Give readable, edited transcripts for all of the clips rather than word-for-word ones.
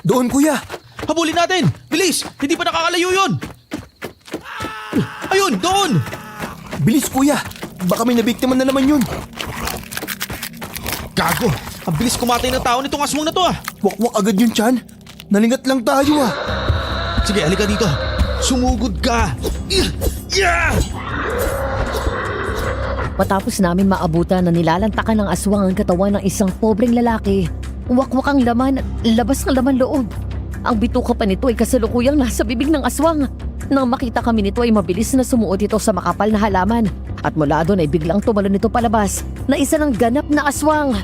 Doon kuya! Habulin natin! Bilis! Hindi pa nakakalayo yun! Ayun! Doon! Bilis kuya! Baka may nabiktima na naman yun. Gago! Ang bilis kumatay ng tao nitong aswang na to ah! Wakwak agad yun, Chan. Nalingat lang tayo ah. Sige, halika dito. Sumugod ka! Yeah! Matapos namin maabutan na nilalantakan ng aswang ang katawan ng isang pobreng lalaki, wakwak ang laman at labas ng laman loob. Ang bituka pa nito ay kasalukuyang nasa bibig ng aswang. Nang makita kami nito ay mabilis na sumuot ito sa makapal na halaman at mula doon ay biglang tumalon nito palabas na isa ng ganap na aswang.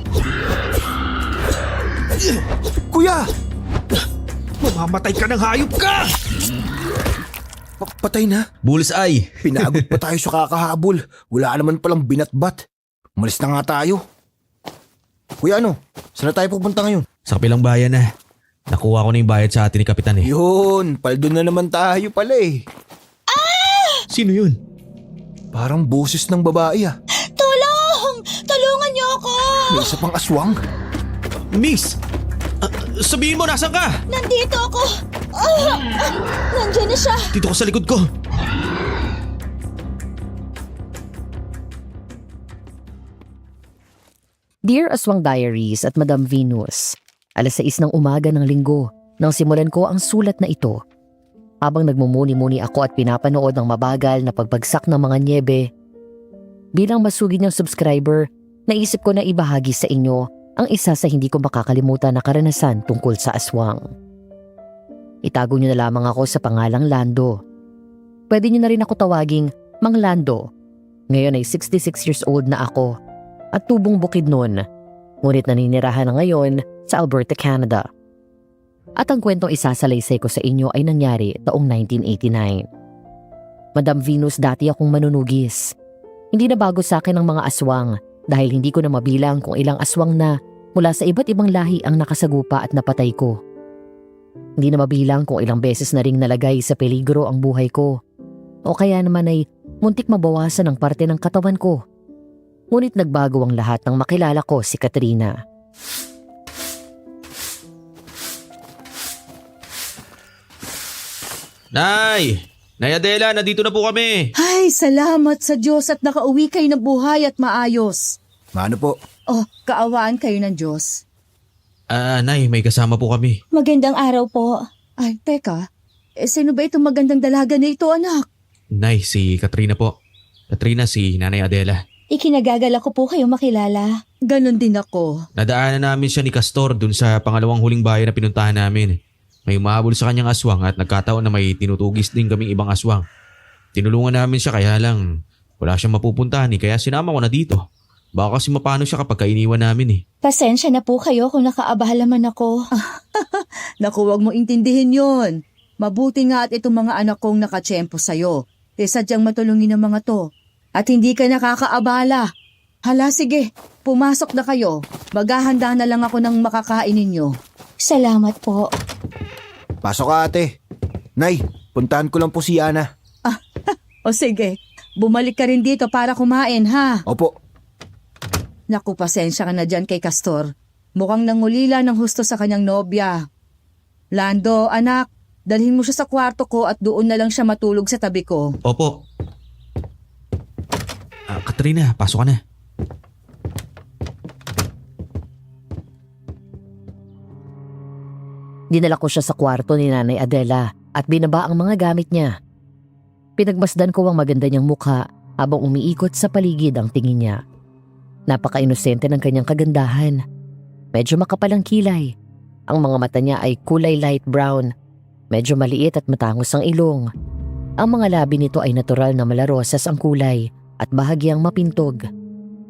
Kuya! Mamamatay ka ng hayop ka! Patay na. Bullseye! Pinagod pa tayo sa kakahabol. Wala naman palang binatbat. Umalis na nga tayo. Kuya ano? Saan na tayo pupunta ngayon? Sa kapilang bayan na. Nakuha ko na yung bayad sa atin ni Kapitan eh. Yun, paldo na naman tayo pala eh. Sino yun? Parang boses ng babae ah. Tulong! Tulungan niyo ako! May isa pang aswang. Miss! Sabihin mo, nasan ka? Nandito ako! Nandiyan na siya! Dito ko sa likod ko. Dear Aswang Diaries at Madam Venus, 6:00 ng umaga ng linggo nang simulan ko ang sulat na ito. Habang nagmumuni-muni ako at pinapanood ng mabagal na pagbagsak ng mga nyebe, bilang masugid niyang subscriber, naisip ko na ibahagi sa inyo ang isa sa hindi ko makakalimutan na karanasan tungkol sa aswang. Itago niyo na lamang ako sa pangalang Lando. Pwede niyo na rin ako tawaging Mang Lando. Ngayon ay 66 years old na ako at tubong bukid noon, ngunit naninirahan na ngayon sa Alberta, Canada. At ang kwentong isasalaysay ko sa inyo ay nangyari taong 1989. Madam Venus, dati akong manunugis. Hindi na bago sa akin ang mga aswang dahil hindi ko na mabilang kung ilang aswang na mula sa iba't ibang lahi ang nakasagupa at napatay ko. Hindi na mabilang kung ilang beses na ring nalagay sa peligro ang buhay ko. O kaya naman ay muntik mabawasan ang parte ng katawan ko. Ngunit nagbago ang lahat nang makilala ko si Katrina. Nay! Nay Adela, nandito na po kami. Ay, salamat sa Diyos at nakauwi kayo ng buhay at maayos. Ano po? Oh, kaawaan kayo ng Diyos. Nay, may kasama po kami. Magandang araw po. Ay, teka. Sino ba itong magandang dalaga na ito, anak? Nay, si Katrina po. Katrina, si Nanay Adela. Ikinagagala ko po kayo makilala. Ganon din ako. Nadaanan namin siya ni Castor dun sa pangalawang huling bayan na pinuntahan namin. May umahabol sa kanyang aswang at nagkataon na may tinutugis din kaming ibang aswang. Tinulungan namin siya kaya lang wala siyang mapupuntahan kaya sinama ko na dito. Baka kasi mapano siya kapag kainiwan namin eh. Pasensya na po kayo kung nakaabahala man ako. Naku, wag mo intindihin yon. Mabuti nga at itong mga anak kong nakatsyempo sa'yo. Sadyang matulungin ang mga to. At hindi ka nakakaabala. Hala, sige, pumasok na kayo. Maghahanda na lang ako ng makakain ninyo. Salamat po. Pasok ka ate. Nay, puntahan ko lang po si Ana. O sige, bumalik ka rin dito para kumain, ha? Opo. Naku, pasensya ka na dyan kay Castor. Mukhang nangulila ng husto sa kanyang nobya. Lando, anak, dalhin mo siya sa kwarto ko at doon na lang siya matulog sa tabi ko. Opo. Katrina, pasok ka na. Dinala ko siya sa kwarto ni Nanay Adela at binaba ang mga gamit niya. Pinagmasdan ko ang maganda niyang mukha habang umiikot sa paligid ang tingin niya. Napaka-inosente ng kanyang kagandahan. Medyo makapal ang kilay. Ang mga mata niya ay kulay light brown. Medyo maliit at matangos ang ilong. Ang mga labi nito ay natural na malarosas ang kulay at bahagyang mapintog.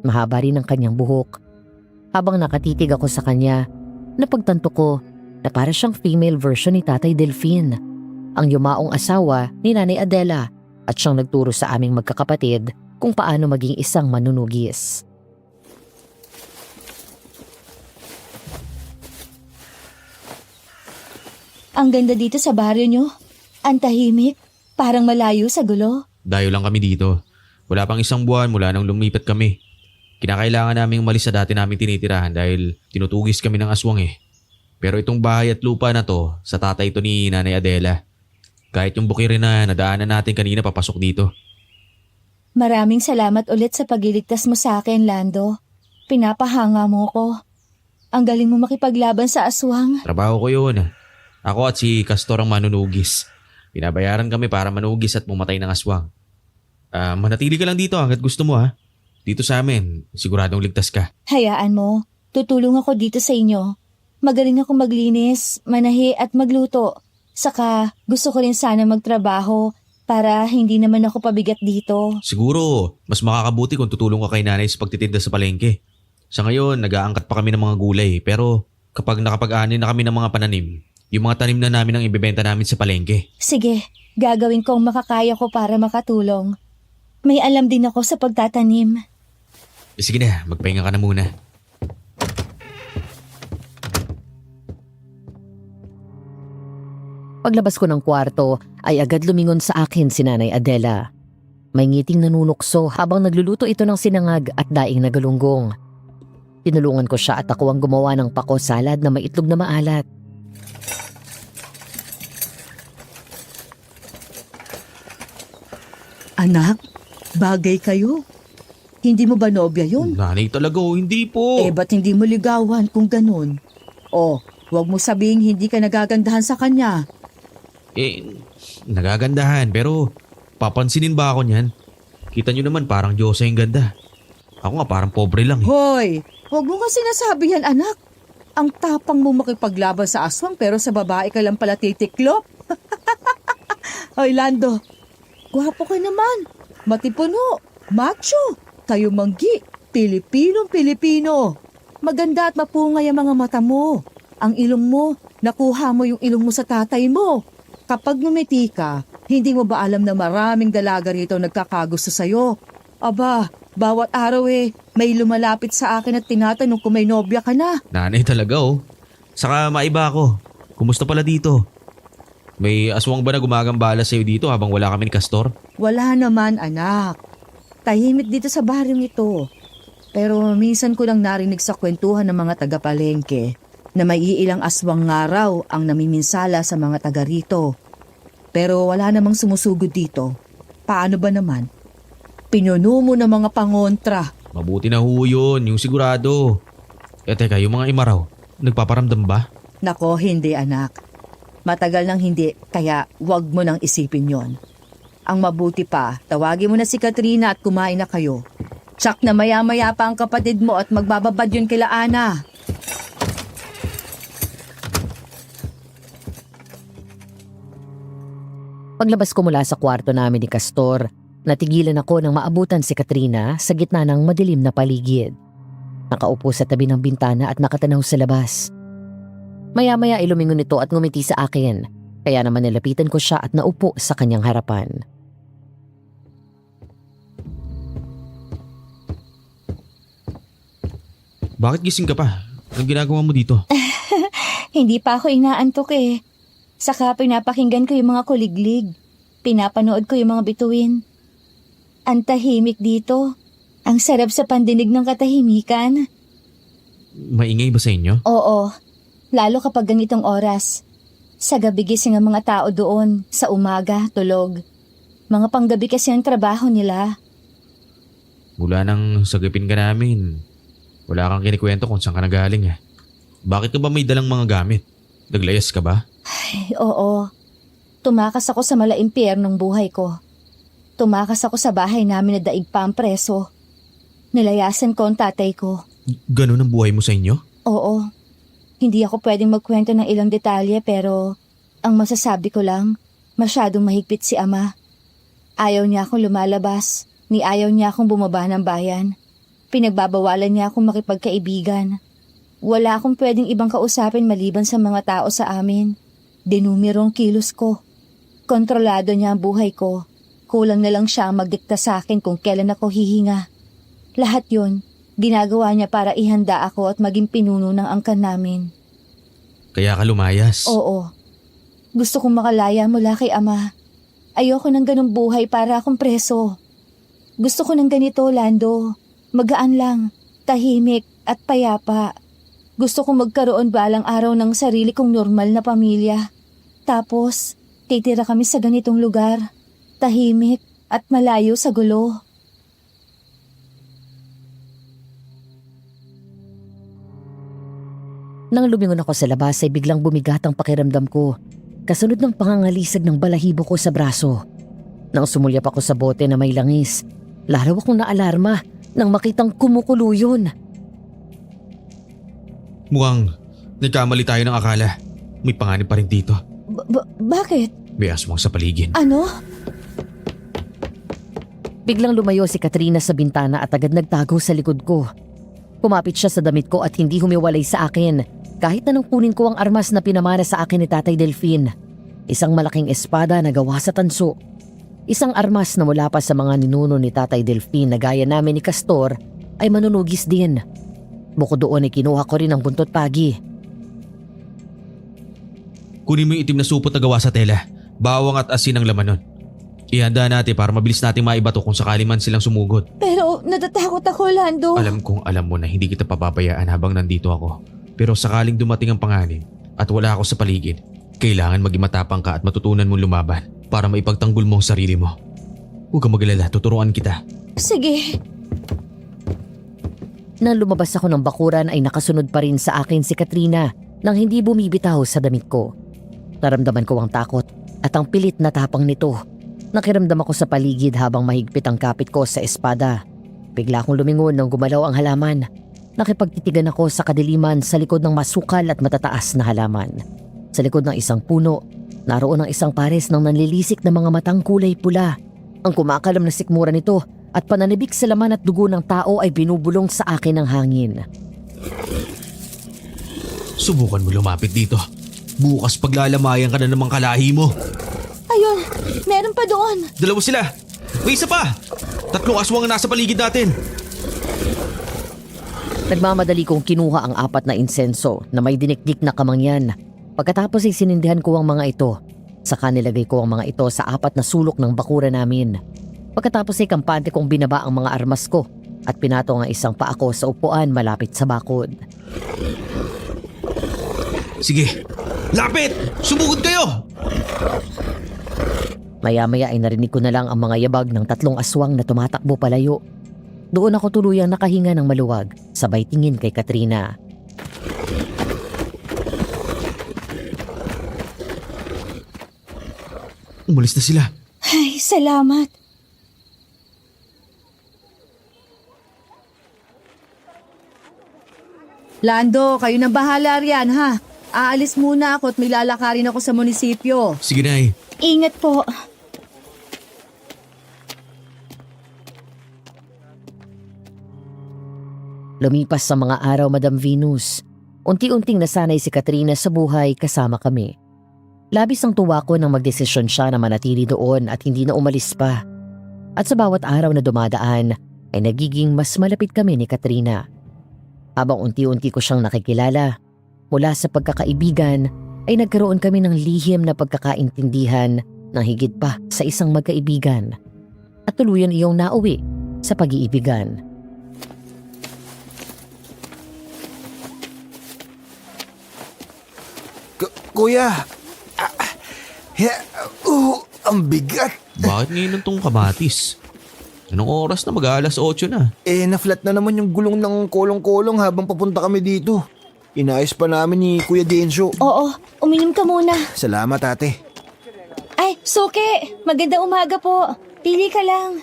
Mahaba rin ang kanyang buhok. Habang nakatitig ako sa kanya, napagtanto ko na para siyang female version ni Tatay Delphine, ang yumaong asawa ni Nanay Adela at siyang nagturo sa aming magkakapatid kung paano maging isang manunugis. Ang ganda dito sa baryo nyo. Ang tahimik. Parang malayo sa gulo. Dayo lang kami dito. Wala pang isang buwan mula nang lumipat kami. Kinakailangan naming umalis sa dati naming tinitirahan dahil tinutugis kami ng aswang eh. Pero itong bahay at lupa na to, sa tatay ito ni Nanay Adela. Kahit yung bukirin na nadaanan natin kanina papasok dito. Maraming salamat ulit sa pagliligtas mo sa akin, Lando. Pinapahanga mo ko. Ang galing mo makipaglaban sa aswang. Trabaho ko yun. Ako at si Castor ang manunugis. Binabayaran kami para manugis at pumatay ng aswang. Manatili ka lang dito hanggat gusto mo ha. Dito sa amin, siguradong ligtas ka. Hayaan mo. Tutulong ako dito sa inyo. Magaling ako maglinis, manahi at magluto. Saka gusto ko rin sana magtrabaho para hindi naman ako pabigat dito. Siguro, mas makakabuti kung tutulong ka kay nanay sa pagtitinda sa palengke. Sa ngayon, nag-aangkat pa kami ng mga gulay pero kapag nakapag-ani na kami ng mga pananim, yung mga tanim na namin ang ibebenta namin sa palengke. Sige, gagawin ko ang makakaya ko para makatulong. May alam din ako sa pagtatanim. Sige na, magpahinga ka na muna. Paglabas ko ng kwarto ay agad lumingon sa akin si Nanay Adela. May ngiting nanunukso habang nagluluto ito ng sinangag at daing na galunggong. Tinulungan ko siya at ako ang gumawa ng pako salad na may itlog na maalat. Anak, bagay kayo. Hindi mo ba nobya yun? Nanay talaga hindi po. Ba't hindi mo ligawan kung ganun? Huwag mo sabihing hindi ka nagagandahan sa kanya. Nagagandahan pero papansinin ba ako niyan? Kita nyo naman parang Diyosa yung ganda. Ako nga parang pobre lang eh. Hoy, huwag mo nga sinasabi yan, anak. Ang tapang mo makipaglaban sa aswang pero sa babae ka lang pala titiklop. Hoy, Lando, gwapo ka naman. Matipuno, macho, tayo manggi, Pilipinong-Pilipino. Maganda at mapungay ang mga mata mo. Ang ilong mo, nakuha mo yung ilong mo sa tatay mo. Kapag ngumiti ka, hindi mo ba alam na maraming dalaga rito nagkakagusto sa'yo? Aba, bawat araw may lumalapit sa akin at tinatanong kung may nobya ka na. Nanay talaga oh. Saka maiba ako. Kumusta pala dito? May aswang ba na gumagambala sa'yo dito habang wala kami ni Castor? Wala naman, anak. Tahimik dito sa baryong ito. Pero minsan ko lang narinig sa kwentuhan ng mga taga-palengke na may iilang aswang nga raw ang namiminsala sa mga taga rito. Pero wala namang sumusugod dito. Paano ba naman? Pinuno mo ng mga pangontra. Mabuti na ho yun, yung sigurado. Teka, yung mga imaraw, nagpaparamdam ba? Nako, hindi anak. Matagal nang hindi, kaya wag mo nang isipin yon. Ang mabuti pa, tawagin mo na si Katrina at kumain na kayo. Tsak na maya-maya pa ang kapatid mo at magbababad yun kila Ana. Paglabas ko mula sa kwarto namin ni Castor, natigilan ako nang maabutan si Katrina sa gitna ng madilim na paligid. Nakaupo sa tabi ng bintana at nakatanaw sa labas. Maya-maya ilumingon ito at ngumiti sa akin, kaya naman nilapitan ko siya at naupo sa kanyang harapan. Bakit gising ka pa? Anong ginagawa mo dito? Hindi pa ako inaantok eh. Saka pinapakinggan ko yung mga kuliglig. Pinapanood ko yung mga bituin. Ang tahimik dito. Ang sarap sa pandinig ng katahimikan. Maingay ba sa inyo? Oo, lalo kapag ganitong oras. Sa gabi gising ang mga tao doon, sa umaga, tulog. Mga panggabi kasi ang trabaho nila. Mula nang sagipin ka namin, wala kang kinikwento kung saan ka nagaling eh. Bakit ka ba may dalang mga gamit? Naglayas ka ba? Ay, oo. Tumakas ako sa malaimpyernong buhay ko. Tumakas ako sa bahay namin na daig pa ang preso. Nilayasan ko ang tatay ko. Ganun ang buhay mo sa inyo? Oo. Hindi ako pwedeng magkwento ng ilang detalye pero ang masasabi ko lang, masyadong mahigpit si ama. Ayaw niya akong lumalabas, ni ayaw niya akong bumaba ng bayan. Pinagbabawalan niya akong makipagkaibigan. Wala akong pwedeng ibang kausapin maliban sa mga tao sa amin. Dinumirong kilos ko. Kontrolado niya ang buhay ko. Kulang na lang siya ang magdikta sa akin kung kailan ako hihinga. Lahat yun, ginagawa niya para ihanda ako at maging pinuno ng angkan namin. Kaya ka lumayas? Oo. Gusto kong makalaya mula kay ama. Ayoko ng ganong buhay para akong preso. Gusto ko ng ganito, Lando. Magaan lang, tahimik at payapa. Gusto kong magkaroon balang araw ng sarili kong normal na pamilya. Tapos, titira kami sa ganitong lugar. Tahimik at malayo sa gulo. Nang lumingon ako sa labas ay biglang bumigat ang pakiramdam ko. Kasunod ng pangangalisag ng balahibo ko sa braso. Nang sumulyap ako sa bote na may langis, laraw akong naalarma nang makitang kumukulo yun. Mukhang nagkamali tayo ng akala. May panganib pa rin dito. Bakit? May aswang sa paligid. Ano? Biglang lumayo si Katrina sa bintana at agad nagtago sa likod ko. Kumapit siya sa damit ko at hindi humiwalay sa akin kahit na nang kunin ko ang armas na pinamana sa akin ni Tatay Delfin. Isang malaking espada na gawa sa tanso. Isang armas na mula pa sa mga ninuno ni Tatay Delfin na gaya namin ni Castor ay manunugis din. Bukod doon ay kinuha ko rin ang buntot pagi. Kunin mo yung itim na supot na gawa sa tela. Bawang at asin ang laman nun. Ihanda natin para mabilis natin maibato kung sakali man silang sumugod. Pero natatakot ako, Lando. Alam kong alam mo na hindi kita papabayaan habang nandito ako. Pero sakaling dumating ang panganib at wala ako sa paligid, kailangan maging matapang ka at matutunan mong lumaban para maipagtanggol mo ang sarili mo. Huwag kang mag-alala, tuturuan kita. Sige. Nang lumabas ako ng bakuran ay nakasunod pa rin sa akin si Katrina nang hindi bumibitaw sa damit ko. Naramdaman ko ang takot at ang pilit na tapang nito. Nakiramdam ako sa paligid habang mahigpit ang kapit ko sa espada. Bigla akong lumingon nang gumalaw ang halaman. Nakipagtitigan ako sa kadiliman sa likod ng masukal at matataas na halaman. Sa likod ng isang puno, naroon ang isang pares ng nanlilisik na mga matang kulay pula. Ang kumakalam na sikmura nito at pananibik sa laman at dugo ng tao ay binubulong sa akin ng hangin. Subukan mo lumapit dito. Bukas paglalamayan ka na namang kalahi mo. Ayun, meron pa doon. Dalawa sila. May isa pa. 3 aswang ang nasa paligid natin. Nagmamadali kong kinuha ang 4 na insenso na may dinikdik na kamangyan. Pagkatapos ay sinindihan ko ang mga ito. Saka nilagay ko ang mga ito sa 4 na sulok ng bakura namin. Pagkatapos ay kampante kong binaba ang mga armas ko at pinatong ang isang paa ko sa upuan malapit sa bakod. Sige, lapit! Sumugod kayo! Maya-maya ay narinig ko na lang ang mga yabag ng 3 aswang na tumatakbo palayo. Doon ako tuluyang nakahinga ng maluwag, sabay tingin kay Katrina. Umalis na sila. Ay, salamat. Lando, kayo na bahala riyan ha. Aalis muna ako at may lalakarin ako sa munisipyo. Sige, Nay. Ingat po. Lumipas sa mga araw, Madam Venus. Unti-unting nasanay si Katrina sa buhay kasama kami. Labis ang tuwa ko nang magdesisyon siya na manatili doon at hindi na umalis pa. At sa bawat araw na dumadaan ay nagiging mas malapit kami ni Katrina. Habang unti-unti ko siyang nakikilala, mula sa pagkakaibigan ay nagkaroon kami ng lihim na pagkakaintindihan ng higit pa sa isang magkaibigan. At tuluyan iyong nauwi sa pag-iibigan. Kuya! Ang bigat! Bakit ngayon itong kamatis? Anong oras na mag-alas 8 na? Na-flat na naman yung gulong ng kolong-kolong habang papunta kami dito. Inayos pa namin ni Kuya Densyo. Oo, uminom ka muna. Salamat, ate. Ay, Suke! Maganda umaga po. Pili ka lang.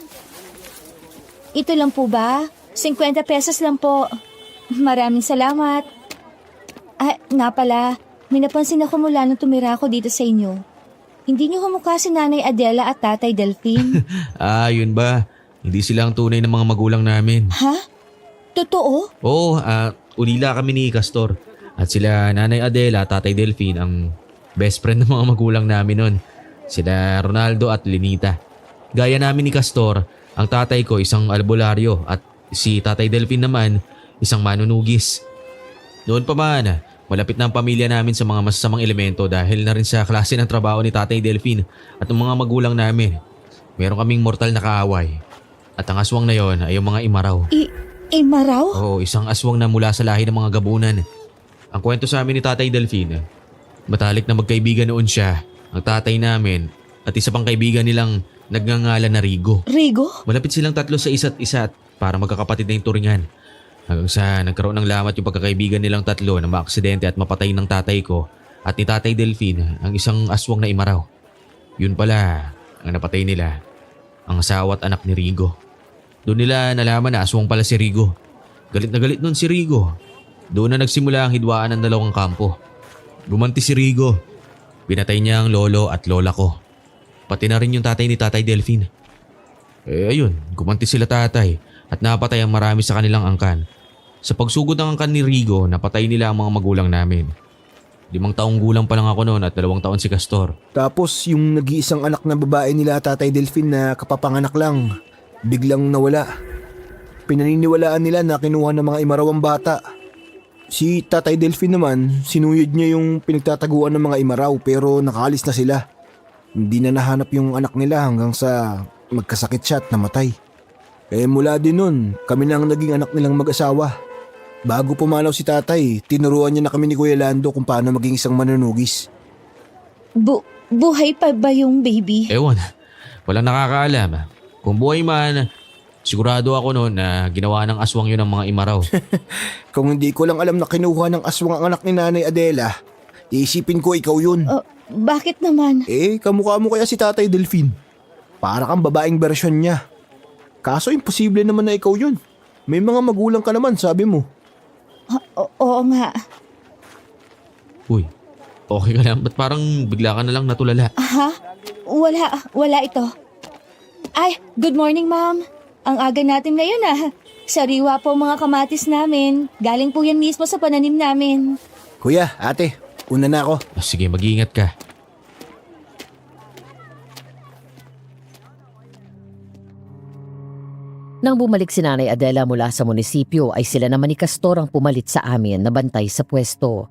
Ito lang po ba? 50 pesos lang po. Maraming salamat. Ah, nga pala. May napansin ako mula nung tumira ako dito sa inyo. Hindi niyo humukha si Nanay Adela at Tatay Delfin. Yun ba? Hindi sila ang tunay ng mga magulang namin. Ha? Totoo? Oo, ulila kami ni Castor. At sila Nanay Adela at Tatay Delfin ang best friend ng mga magulang namin nun. Sila Ronaldo at Lenita. Gaya namin ni Castor, ang tatay ko isang albularyo at si Tatay Delfin naman isang manunugis. Noon pa man, malapit na ang pamilya namin sa mga masasamang elemento dahil na rin sa klase ng trabaho ni Tatay Delfin at ng mga magulang namin. Meron kaming mortal na kaaway. At ang aswang na yon ay yung mga imaraw. Imaraw? Oo, isang aswang na mula sa lahi ng mga gabunan. Ang kwento sa amin ni Tatay Delfin, matalik na magkaibigan noon siya, ang tatay namin at isa pang kaibigan nilang nagngangalan na Rigo. Rigo? Malapit silang tatlo sa isa't isa at para magkakapatid na yung turingan. Hanggang sa nagkaroon ng lamat yung pagkakaibigan nilang tatlo na maaksidente at mapatay ng tatay ko at ni Tatay Delfin ang isang aswang na imaraw. Yun pala ang napatay nila, ang asawa at anak ni Rigo. Doon nila nalaman na aswang pala si Rigo. Galit na galit nun si Rigo. Doon na nagsimula ang hidwaan ng dalawang kampo. Gumanti si Rigo. Pinatay niya ang lolo at lola ko. Pati na rin yung tatay ni Tatay Delfin. Ayun, gumanti sila tatay at napatay ang marami sa kanilang angkan. Sa pagsugod ng angkan ni Rigo, napatay nila ang mga magulang namin. 5 taong gulang pa lang ako noon at 2 taon si Castor. Tapos yung nag-iisang anak na babae nila Tatay Delfin na kapapanganak lang, biglang nawala. Pinaniniwalaan nila na kinuha ng mga imaraw ang bata. Si Tatay Delfin naman, sinuyod niya yung pinagtataguan ng mga imaraw pero nakaalis na sila. Hindi na nahanap yung anak nila hanggang sa magkasakit siya at namatay. Mula din nun, kami na ang naging anak nilang mag-asawa. Bago pumanaw si tatay, tinuruan niya na kami ni Kuya Lando kung paano maging isang manunugis. Buhay pa ba yung baby? Ewan, walang nakakaalam. Kung buhay man, sigurado ako noon na ginawa ng aswang yun ang mga imaraw. Kung hindi ko lang alam na kinuha ng aswang ang anak ni Nanay Adela, iisipin ko ikaw yun. Bakit naman? Kamukha mo kaya si Tatay Delfin. Para kang babaeng bersyon niya. Kaso imposible naman na ikaw yun. May mga magulang ka naman, sabi mo. Oo nga. Uy, okay ka lang? Ba't parang bigla ka na lang natulala? Ha? Wala ito. Ay, good morning ma'am. Ang aga natin ngayon Sariwa po mga kamatis namin. Galing po yan mismo sa pananim namin. Kuya, ate, una na ako. Sige, mag-iingat ka. Nang bumalik si Nanay Adela mula sa munisipyo ay sila naman ni Castor ang pumalit sa amin na bantay sa pwesto.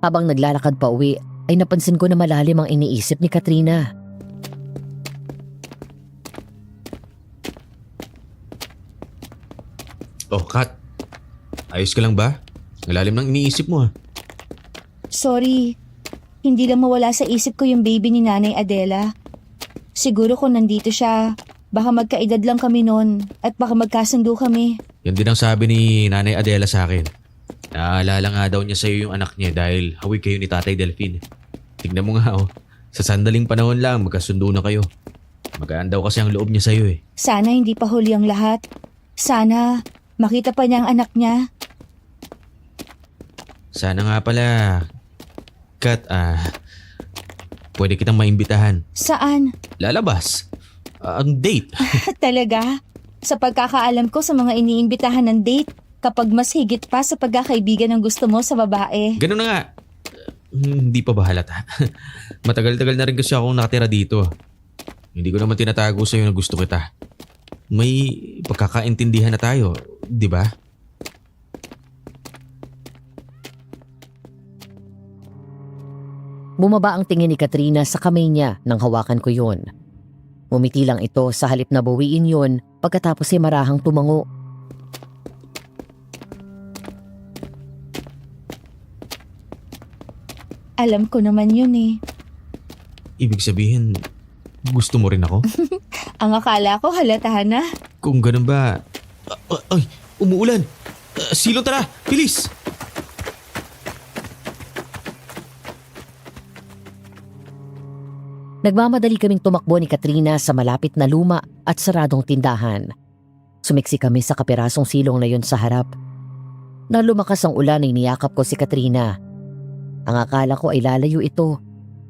Habang naglalakad pa uwi ay napansin ko na malalim ang iniisip ni Katrina. Oh, Kat. Ayos ka lang ba? Ang lalim ng iniisip mo Sorry, hindi lang mawala sa isip ko yung baby ni Nanay Adela. Siguro kung nandito siya, baka magkaedad lang kami noon at baka magkasundo kami. Yan din ang sabi ni Nanay Adela sa akin. Naaalala nga daw niya sa'yo yung anak niya dahil hawig kayo ni Tatay Delfin. Tignan mo nga sa sandaling panahon lang magkasundo na kayo. Magaan daw kasi ang loob niya sa'yo Sana hindi pa huli ang lahat. Sana makita pa niya ang anak niya. Sana nga pala, Kat, pwede kitang maimbitahan. Saan? Lalabas. Ang date. Talaga? Sa pagkakaalam ko sa mga iniimbitahan ng date, kapag mas higit pa sa pagkakaibigan ng gusto mo sa babae. Ganun na nga. Hindi pa ba halata? Matagal-tagal na rin kasi akong nakatira dito. Hindi ko naman tinatago sa'yo na gusto kita. May pagkakaintindihan na tayo, di ba? Bumaba ang tingin ni Katrina sa kamay niya nang hawakan ko yun. Umiti lang ito sa halip na bawiin yun pagkatapos ay marahang tumango. Alam ko naman yun Ibig sabihin, gusto mo rin ako? Ang akala ko halatahan na. Kung ganun ba... ay, umuulan! Silong tara! Bilis! Nagmamadali kaming tumakbo ni Katrina sa malapit na luma at saradong tindahan. Sumiksi kami sa kapirasong silong na yun sa harap. Na lumakas ang ulan ay niyakap ko si Katrina. Ang akala ko ay lalayo ito,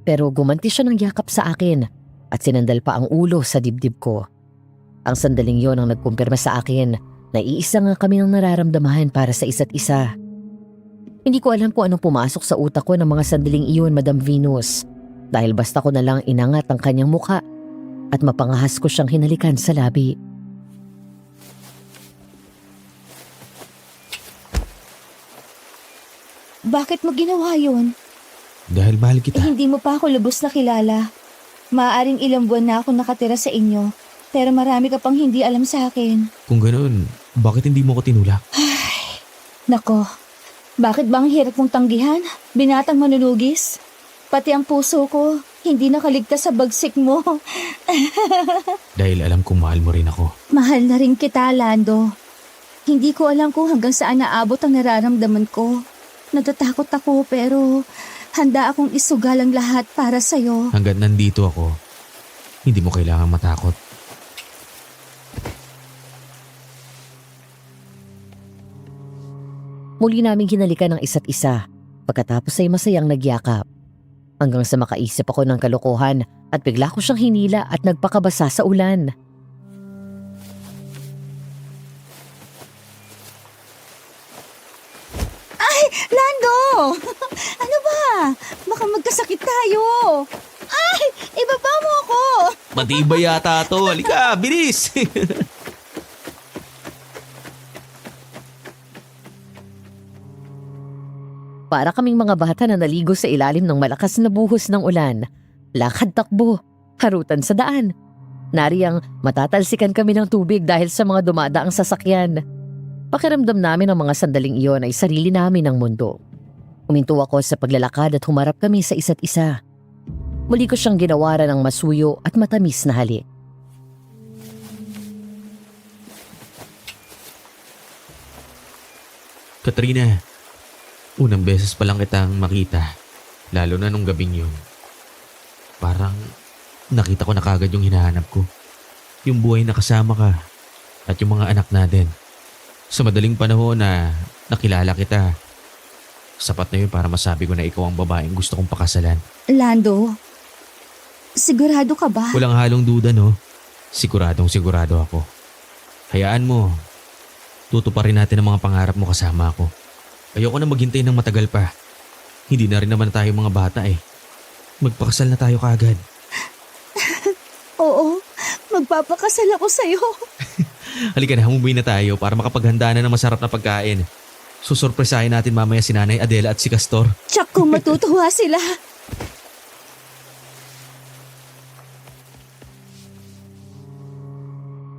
pero gumanti siya ng yakap sa akin at sinandal pa ang ulo sa dibdib ko. Ang sandaling yon ang nagkumpirma sa akin na iisa nga kami ng nararamdamahan para sa isa't isa. Hindi ko alam kung anong pumasok sa utak ko ng mga sandaling iyon, Madam Venus. Dahil basta ko na lang inangat ang kanyang muka at mapangahas ko siyang hinalikan sa labi. Bakit mo ginawa yun? Dahil mahal kita. Hindi mo pa ako lubos na kilala. Maaaring ilang buwan na ako nakatira sa inyo, pero marami ka pang hindi alam sa akin. Kung ganun, bakit hindi mo ko tinulak? Nako, Bakit ba ang hirap mong tanggihan? Binatang manunugis? Pati ang puso ko, hindi nakaligtas sa bagsik mo. Dahil alam kong mahal mo rin ako. Mahal na rin kita, Lando. Hindi ko alam kung hanggang saan naabot ang nararamdaman ko. Natatakot ako pero handa akong isugal ang lahat para sa'yo. Hanggat nandito ako, hindi mo kailangang matakot. Muli naming hinalikan ng isa't isa. Pagkatapos ay masayang nagyakap. Hanggang sa makaisip ako ng kalokohan at bigla ko siyang hinila at nagpakabasa sa ulan. Lando! Ano ba? Baka magkasakit tayo. Ay! Ibaba mo ako! Matibay yata to. Halika, bilis! Para kaming mga bata na naligo sa ilalim ng malakas na buhos ng ulan. Lakad takbo, harutan sa daan. Nariyang matatalsikan kami ng tubig dahil sa mga dumadaang sasakyan. Pakiramdam namin ang mga sandaling iyon ay sarili namin ng mundo. Huminto ako sa paglalakad at humarap kami sa isa't isa. Muli ko siyang ginawaran ng masuyo at matamis na halik. Katrina, unang beses pa lang kitang makita. Lalo na nung gabing yun. Parang nakita ko na kagad yung hinahanap ko. Yung buhay na kasama ka at yung mga anak natin. Sa madaling panahon na nakilala kita, sapat na yun para masabi ko na ikaw ang babaeng gusto kong pakasalan. Lando, sigurado ka ba? Walang halong duda, no? Siguradong sigurado ako. Hayaan mo, tutuparin natin ang mga pangarap mo kasama ako. Ayoko na maghintay ng matagal pa. Hindi na rin naman tayo mga bata eh. Magpakasal na tayo kaagad. Oo, magpapakasal ako sa'yo. Halika na, humuwi na tayo para makapaghanda na ng masarap na pagkain. Susurpresahin natin mamaya si Nanay Adela at si Castor. Tsak kung matutuwa sila.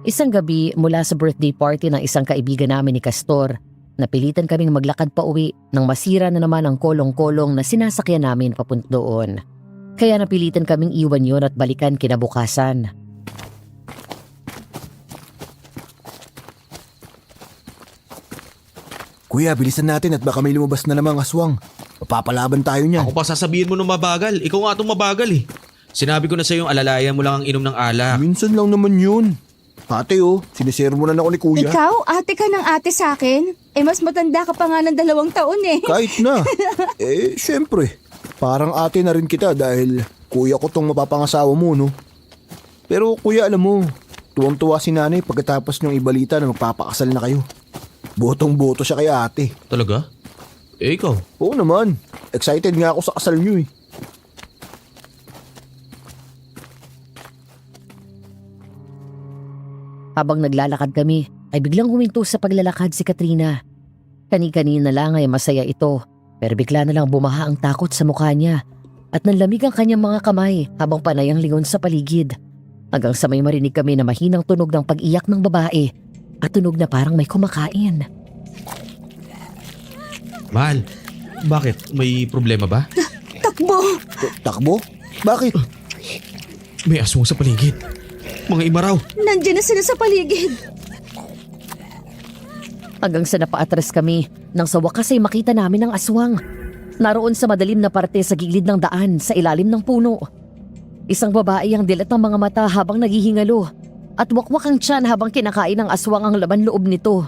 Isang gabi mula sa birthday party ng isang kaibigan namin ni Castor, napilitan kaming maglakad pa uwi nang masira na naman ang kolong-kolong na sinasakyan namin papunta doon. Kaya napilitan kaming iwan yon at balikan kinabukasan. Kuya, bilisan natin at baka may lumabas na namang aswang. Mapapalaban tayo niyan. Ako pa sasabihin mo nung mabagal. Ikaw nga itong mabagal eh. Sinabi ko na sa'yo alalayan mo lang ang inom ng alak. Minsan lang naman yun. Ate sinisero mo na ako ni kuya. Ikaw, ate ka ng ate sa akin? Mas matanda ka pa nga ng 2 taon eh. Kahit na. Syempre. Parang ate na rin kita dahil kuya ko tong mapapangasawa mo, no? Pero kuya, alam mo, tuwang-tuwa si nanay pagkatapos niyong ibalita na magpapakasal na kayo. Botong-boto siya kay ate. Talaga? Ikaw? Oo naman. Excited nga ako sa kasal niyo eh. Habang naglalakad kami, ay biglang huminto sa paglalakad si Katrina. Kani-kanina lang ay masaya ito, pero bigla na lang bumaha ang takot sa mukha niya at nanlamig ang kanyang mga kamay habang panay ang lingon sa paligid. Hanggang sa may marinig kami na mahinang tunog ng pag-iyak ng babae at tunog na parang may kumakain. Mahal, bakit? May problema ba? Takbo! Takbo? Bakit? May aswang sa paligid. Mga imaraw. Nandiyan na sila sa paligid. Hanggang sa napaatras kami nang sa wakas ay makita namin ang aswang. Naroon sa madilim na parte sa gilid ng daan sa ilalim ng puno. Isang babae ang dilat ng mga mata habang naghihingalo at wakwak ang tiyan habang kinakain ng aswang ang laman loob nito.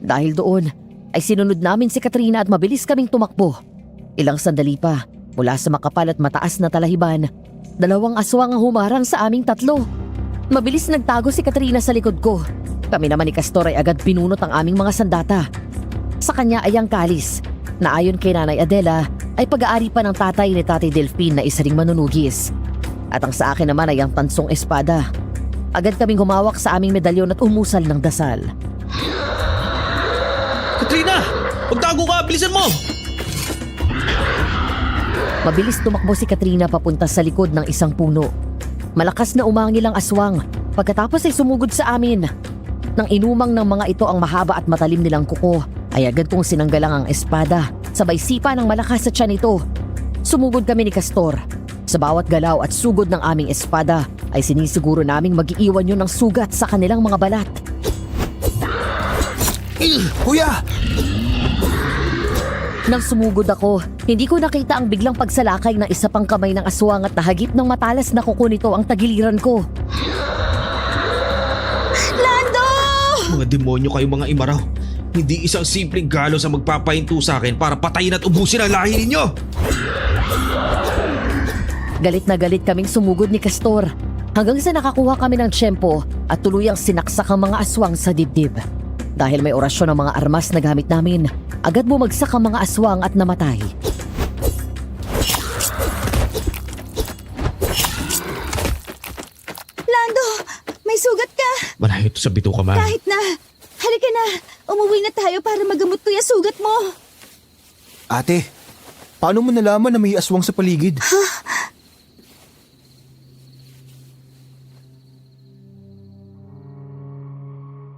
Dahil doon ay sinunod namin si Katrina at mabilis kaming tumakbo. Ilang sandali pa, mula sa makapal at mataas na talahiban, 2 aswang ang humarang sa aming 3. Mabilis nagtago si Katrina sa likod ko. Kami naman ni Castor ay agad pinunot ang aming mga sandata. Sa kanya ay ang kalis, na ayon kay Nanay Adela ay pag-aari pa ng tatay ni Tatay Delphine na isa ring manunugis. At ang sa akin naman ay ang tansong espada. Agad kaming humawak sa aming medalyon at umusal ng dasal. Katrina! Magtago ka! Bilisan mo! Mabilis tumakbo si Katrina papunta sa likod ng isang puno. Malakas na umangil ang aswang pagkatapos ay sumugod sa amin. Nang inumang ng mga ito ang mahaba at matalim nilang kuko, ay agad kong sinanggalang ang espada Sabay sipa ng malakas sa tiyan nito. Sumugod kami ni Castor. Sa bawat galaw at sugod ng aming espada ay sinisiguro naming mag-iiwan yun ng sugat sa kanilang mga balat. Kuya! Nang sumugod ako, hindi ko nakita ang biglang pagsalakay ng isa pang kamay ng aswang at nahagip ng matalas na kuko nito ang tagiliran ko. Lando! Mga demonyo kayo mga imaraw. Hindi isang simpleng galos ang magpapahinto sa akin para patayin at ubusin ang lahi ninyo. Galit na galit kaming sumugod ni Castor hanggang sa nakakuha kami ng tiyempo at tuluyang sinaksak ang mga aswang sa dibdib. Dahil may orasyon ng mga armas na gamit namin, agad bumagsak ang mga aswang at namatay. Lando! May sugat ka! Malayo to sa bituka, ma. Kahit na! Halika na! Umuwi na tayo para magamot ko yung sugat mo! Ate, paano mo nalaman na may aswang sa paligid?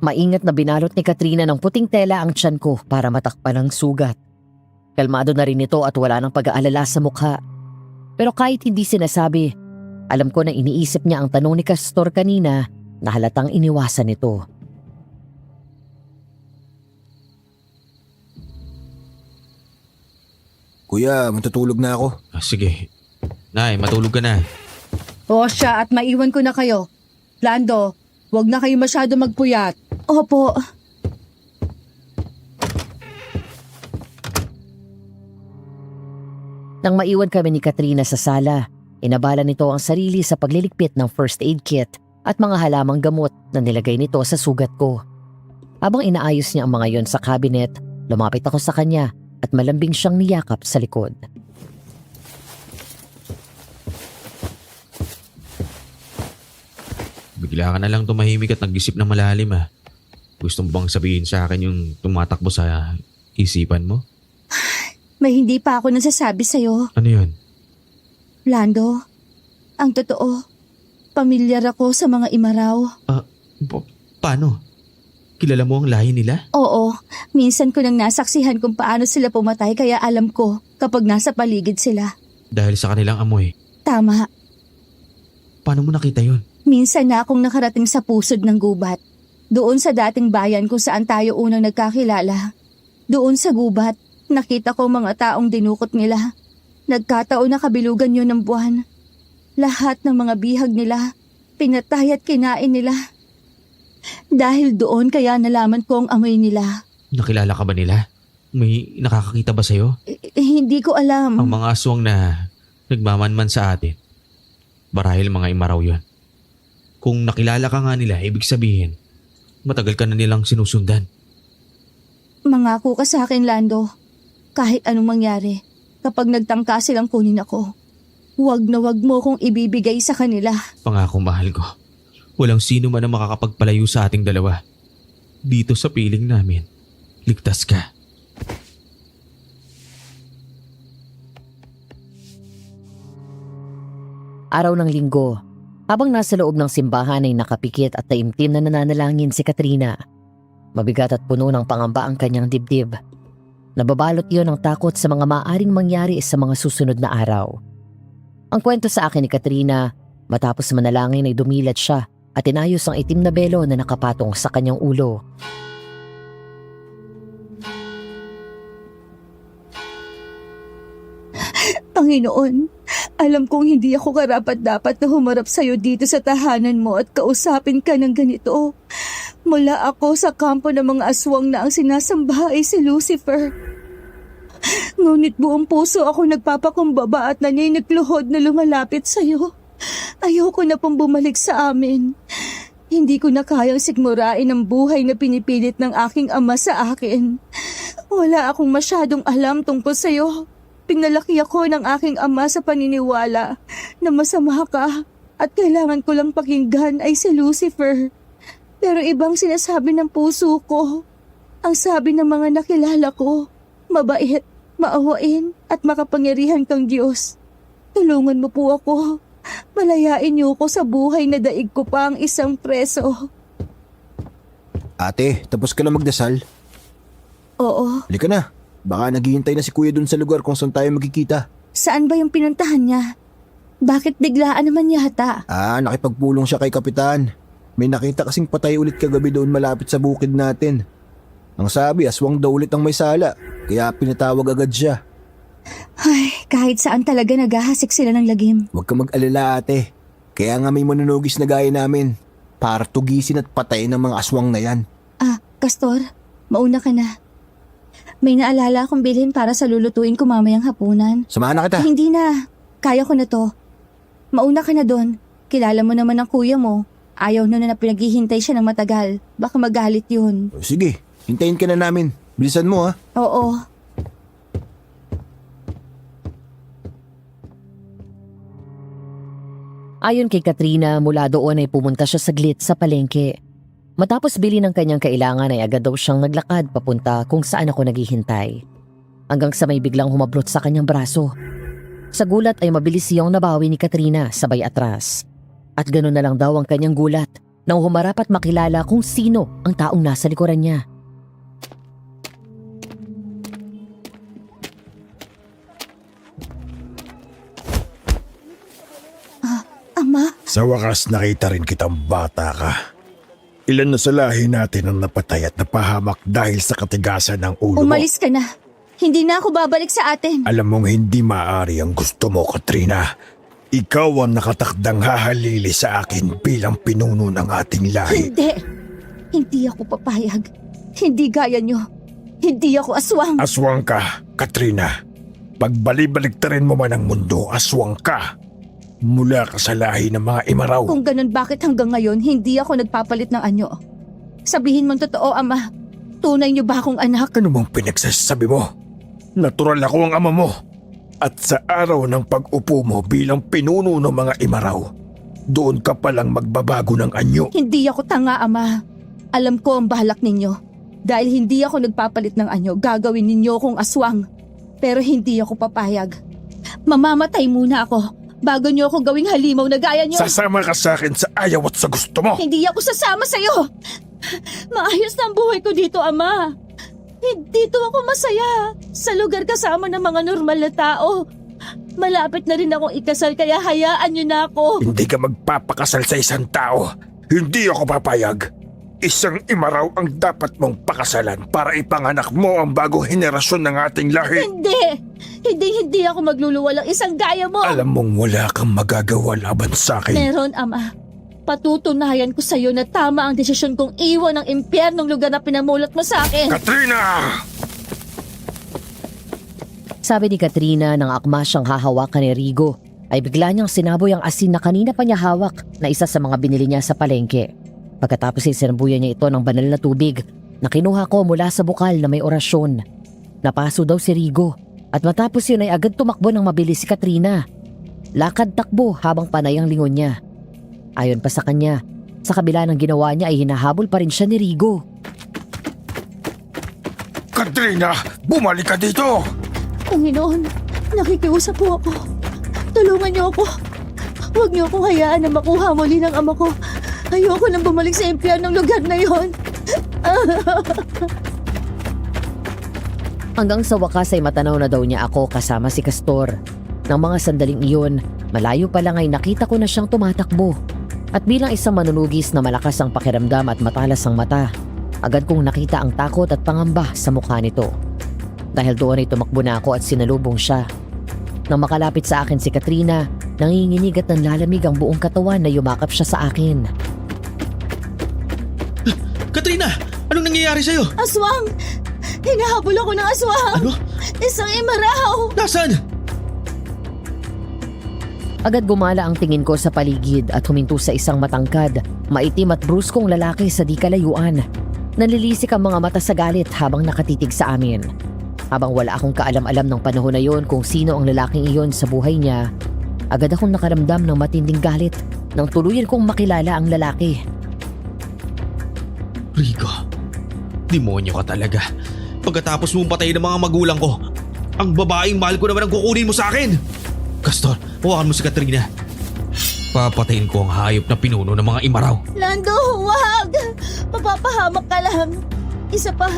Maingat na binalot ni Katrina ng puting tela ang tiyan ko para matakpan ang sugat. Kalmado na rin ito at wala nang pag-aalala sa mukha. Pero kahit hindi sinasabi, alam ko na iniisip niya ang tanong ni Castor kanina na halatang iniwasan nito. Kuya, matutulog na ako. Sige. Nay, matulog ka na. O siya, at maiwan ko na kayo. Lando, huwag na kayo masyado magpuyat. Opo. Nang maiwan kami ni Katrina sa sala, inabala nito ang sarili sa pagliligpit ng first aid kit at mga halamang gamot na nilagay nito sa sugat ko. Habang inaayos niya ang mga yon sa cabinet, lumapit ako sa kanya at malambing siyang niyakap sa likod. Bigla ka na lang tumahimik at nag-isip ng malalim, ah. Gusto mo bang sabihin sa akin yung tumatakbo sa isipan mo? May hindi pa ako nasasabi sa'yo. Ano yun? Lando, ang totoo, pamilyar ako sa mga imaraw. Paano? Kilala mo ang lahi nila? Oo, minsan ko nang nasaksihan kung paano sila pumatay kaya alam ko kapag nasa paligid sila. Dahil sa kanilang amoy. Tama, Paano mo nakita yun? minsan na akong nakarating sa pusod ng gubat. Doon sa dating bayan kung saan tayo unang nagkakilala. Doon sa gubat, nakita ko mga taong dinukot nila. Nagkataon na kabilugan yun ng buwan. Lahat ng mga bihag nila, pinatay at kinain nila. Dahil doon kaya nalaman ko ang amoy nila. Nakilala ka ba nila? May nakakakita ba sa'yo? Hindi ko alam. Ang mga aswang na nagmamanman sa atin. Marahil mga imaraw yun. Kung nakilala ka nga nila, ibig sabihin, matagal ka na nilang sinusundan. Mangako ka sa akin, Lando. Kahit anong mangyari, kapag nagtangka silang kunin ako, huwag na huwag mo kong ibibigay sa kanila. Pangako, mahal ko. Walang sino man ang makakapagpalayo sa ating dalawa. Dito sa piling namin, ligtas ka. Araw ng linggo, habang nasa loob ng simbahan ay nakapikit at taimtim na nananalangin si Katrina. Mabigat at puno ng pangamba ang kanyang dibdib. Nababalot iyon ng takot sa mga maaring mangyari sa mga susunod na araw. Ang kwento sa akin ni Katrina, matapos manalangin ay dumilat siya at inayos ang itim na belo na nakapatong sa kanyang ulo. Panginoon, alam kong hindi ako karapat-dapat na humarap sa'yo dito sa tahanan mo at kausapin ka ng ganito. Mula ako sa kampo ng mga aswang na ang sinasamba ay si Lucifer. Ngunit buong puso ako nagpapakumbaba at naninigluhod na lumalapit sa'yo. Ayoko na pong bumalik sa amin. Hindi ko na kayang sigmurain ang buhay na pinipilit ng aking ama sa akin. Wala akong masyadong alam tungkol sa'yo. Pinalaki ako ng aking ama sa paniniwala na masama ka at kailangan ko lang pakinggan ay si Lucifer. Pero ibang sinasabi ng puso ko. Ang sabi ng mga nakilala ko, mabait, maawain at makapangyarihan kang Diyos. Tulungan mo po ako. Malayain niyo ko sa buhay na daig ko pa ang isang preso. Ate, tapos ka na magdasal? Oo, Halika na. Baka naghihintay na si kuya dun sa lugar kung saan tayo magkikita. Saan ba yung pinuntahan niya? Bakit biglaan naman yata? Nakipagpulong siya kay kapitan. May nakita kasing patay ulit kagabi doon malapit sa bukid natin. Ang sabi, aswang daw ulit ang may sala, kaya pinatawag agad siya. Ay, kahit saan talaga naghahasik sila ng lagim. Huwag ka mag-alala ate. Kaya nga may manunugis na gaya namin para tugisin at patayin ng mga aswang na yan. Castor, mauna ka na. May naalala akong bilhin para sa lulutuin ko mamayang hapunan. Samahan na kita. Hindi na. Kaya ko na to. Mauna ka na doon. Kilala mo naman ang kuya mo. Ayaw na pinaghihintay siya ng matagal. Baka magalit yun. Sige, hintayin ka na namin. Bilisan mo ha. Oo. Ayon kay Katrina, mula doon ay pumunta siya saglit sa palengke. Matapos bili ng kanyang kailangan ay agad daw siyang naglakad papunta kung saan ako naghihintay. Hanggang sa may biglang humablot sa kanyang braso. Sa gulat ay mabilis siyang nabawi ni Katrina sabay atras. At ganoon na lang daw ang kanyang gulat nang humarap at makilala kung sino ang taong nasa likuran niya. Ama, Sa wakas nakita rin kitang bata ka. Ilan na sa lahi natin ang napatay at napahamak dahil sa katigasan ng ulo mo. umalis ka na. Hindi na ako babalik sa atin. Alam mong hindi maaari ang gusto mo, Katrina. Ikaw ang nakatakdang hahalili sa akin bilang pinuno ng ating lahi. Hindi. Hindi ako papayag. Hindi gaya nyo. Hindi ako aswang. Aswang ka, Katrina. Pagbalibalik-tarin mo man ang mundo, aswang ka. Mula ka sa lahi ng mga Imaraw. Kung ganun, bakit hanggang ngayon hindi ako nagpapalit ng anyo? Sabihin mong totoo, Ama. Tunay niyo ba akong anak? Ano mong pinagsasabi mo? Natural ako ang ama mo. At sa araw ng pag-upo mo bilang pinuno ng mga Imaraw, doon ka palang magbabago ng anyo. Hindi ako tanga, Ama. Alam ko ang balak ninyo. Dahil hindi ako nagpapalit ng anyo, gagawin ninyo akong aswang. Pero hindi ako papayag. Mamamatay muna ako bago niyo ako gawing halimaw na gaya niyo. Sasama ka sa akin sa ayaw at sa gusto mo. Hindi ako sasama sa'yo. Maayos na ang buhay ko dito, Ama. Dito ako masaya. Sa lugar kasama ng mga normal na tao. Malapit na rin akong ikasal kaya hayaan niyo na ako. Hindi ka magpapakasal sa isang tao. Hindi ako papayag. Isang Imaraw ang dapat mong pakasalan para ipanganak mo ang bagong henerasyon ng ating lahi. Hindi! Hindi ako magluluwalang isang gaya mo. Alam mong wala kang magagawa laban sa akin. Meron, Ama. Patutunayan ko sa'yo na tama ang desisyon kong iwan ng impyernong lugar na pinamulot mo sa akin. Katrina! Sabi ni Katrina nang akma siyang hahawakan ni Rigo, ay bigla niyang sinaboy ang asin na kanina pa niya hawak na isa sa mga binili niya sa palengke. Pagkatapos ay sinambuyan niya ito ng banal na tubig na kinuha ko mula sa bukal na may orasyon. Napaso daw si Rigo at matapos yun ay agad tumakbo ng mabilis si Katrina. Lakad takbo habang panay ang lingon niya. Ayon pa sa kanya, sa kabila ng ginawa niya ay hinahabol pa rin siya ni Rigo. Katrina! Bumalik ka dito! Panginoon, nakikiusap po ako. Tulungan niyo ako. Huwag niyo akong hayaan na makuha muli ng ama ko. Ayoko nang bumalik sa impyernong lugar na yon. Hanggang sa wakas ay matanaw na daw niya ako kasama si Castor. Nang mga sandaling iyon, malayo pa lang ay nakita ko na siyang tumatakbo. At bilang isang manunugis na malakas ang pakiramdam at matalas ang mata, agad kong nakita ang takot at pangamba sa mukha nito. Dahil doon ay tumakbo na ako at sinalubong siya. Nang makalapit sa akin si Katrina, nanginginig at nanlalamig ang buong katawan na yumakap siya sa akin. Katrina! Anong nangyayari sa'yo? Aswang! Hinahabol ako ng aswang! Ano? Isang Imaraw! Nasaan? Agad gumala ang tingin ko sa paligid at huminto sa isang matangkad, maitim at bruskong lalaki sa di kalayuan. Nalilisik ang mga mata sa galit habang nakatitig sa amin. Habang wala akong kaalam-alam ng panahon na yon kung sino ang lalaking iyon sa buhay niya, agad akong nakaramdam ng matinding galit nang tuluyan kong makilala ang lalaki. Rigo, demonyo ka talaga. Pagkatapos mong patayin ng mga magulang ko, ang babaeng mahal ko naman ang kukunin mo sa akin. Castor, hawakan mo si Katrina. Papatayin ko ang hayop na pinuno ng mga Imaraw. Lando, huwag! Mapapahamak ka lang. Isa pa,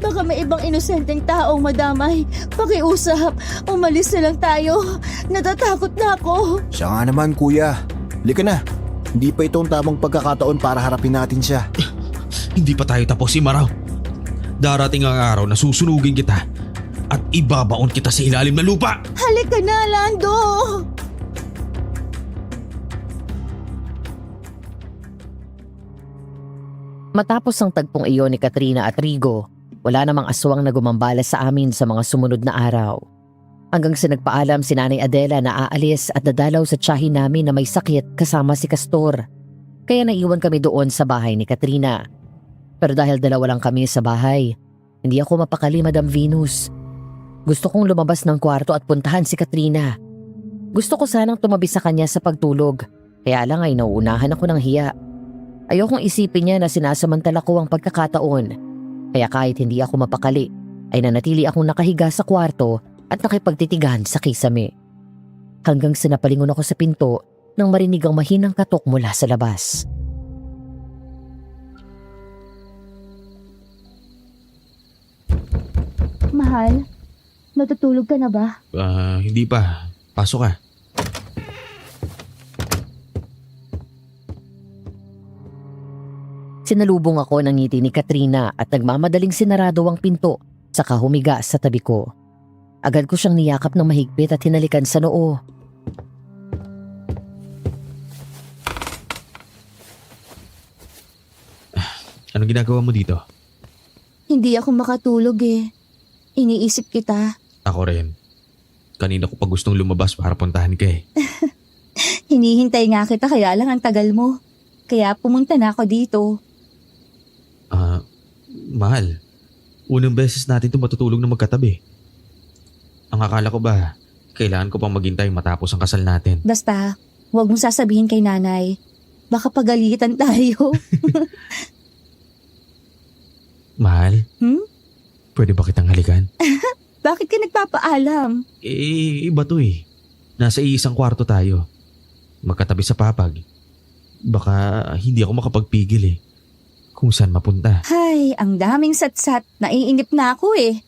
Baka may ibang inosenteng taong madamay. Pakiusap, umalis na lang tayo. Natatakot na ako. Siya nga naman kuya. Halika na. Hindi pa itong tamang pagkakataon para harapin natin siya. Hindi pa tayo tapos, Imaraw. Darating ang araw na susunugin kita at ibabaon kita sa ilalim ng lupa. Halika na, Lando! Matapos ang tagpong iyon ni Katrina at Rigo, wala namang aswang na gumambala sa amin sa mga sumunod na araw. Hanggang sa nagpaalam si Nanay Adela na aalis at dadalaw sa tiyahin namin na may sakit kasama si Castor. Kaya naiwan kami doon sa bahay ni Katrina. Pero dahil dalawa lang kami sa bahay, hindi ako mapakali, Madam Venus. Gusto kong lumabas ng kwarto at puntahan si Katrina. Gusto ko sanang tumabi sa kanya sa pagtulog, kaya lang ay nauunahan ako ng hiya. Ayokong isipin niya na sinasamantala ko ang pagkakataon. Kaya kahit hindi ako mapakali, ay nanatili akong nakahiga sa kwarto at nakipagtitigan sa kisame. Hanggang sa napalingon ako sa pinto nang marinig ang mahinang katok mula sa labas. Mahal, natutulog ka na ba? Hindi pa. Pasok ka. Sinalubong ako ng ngiti ni Katrina at nagmamadaling sinarado ang pinto saka humiga sa tabi ko. Agad ko siyang niyakap ng mahigpit at hinalikan sa noo. Anong ginagawa mo dito? Hindi ako makatulog eh. Iniisip kita. Ako rin. Kanina ko pa gustong lumabas para puntahan ka eh. Hinihintay nga kita kaya lang ang tagal mo. Kaya pumunta na ako dito. Mahal. Unang beses natin ito matutulog na magkatabi. Ang akala ko ba, kailangan ko pang maghintay matapos ang kasal natin. Basta, huwag mong sasabihin kay nanay. Baka pagalitan tayo. Mahal? Pwede ba kitang halikan? Bakit ka nagpapaalam? Iba to eh. Nasa iisang kwarto tayo. Magkatabi sa papag. Baka hindi ako makapagpigil eh. Kung saan mapunta. Hay, ang daming satsat. Naiinip na ako eh.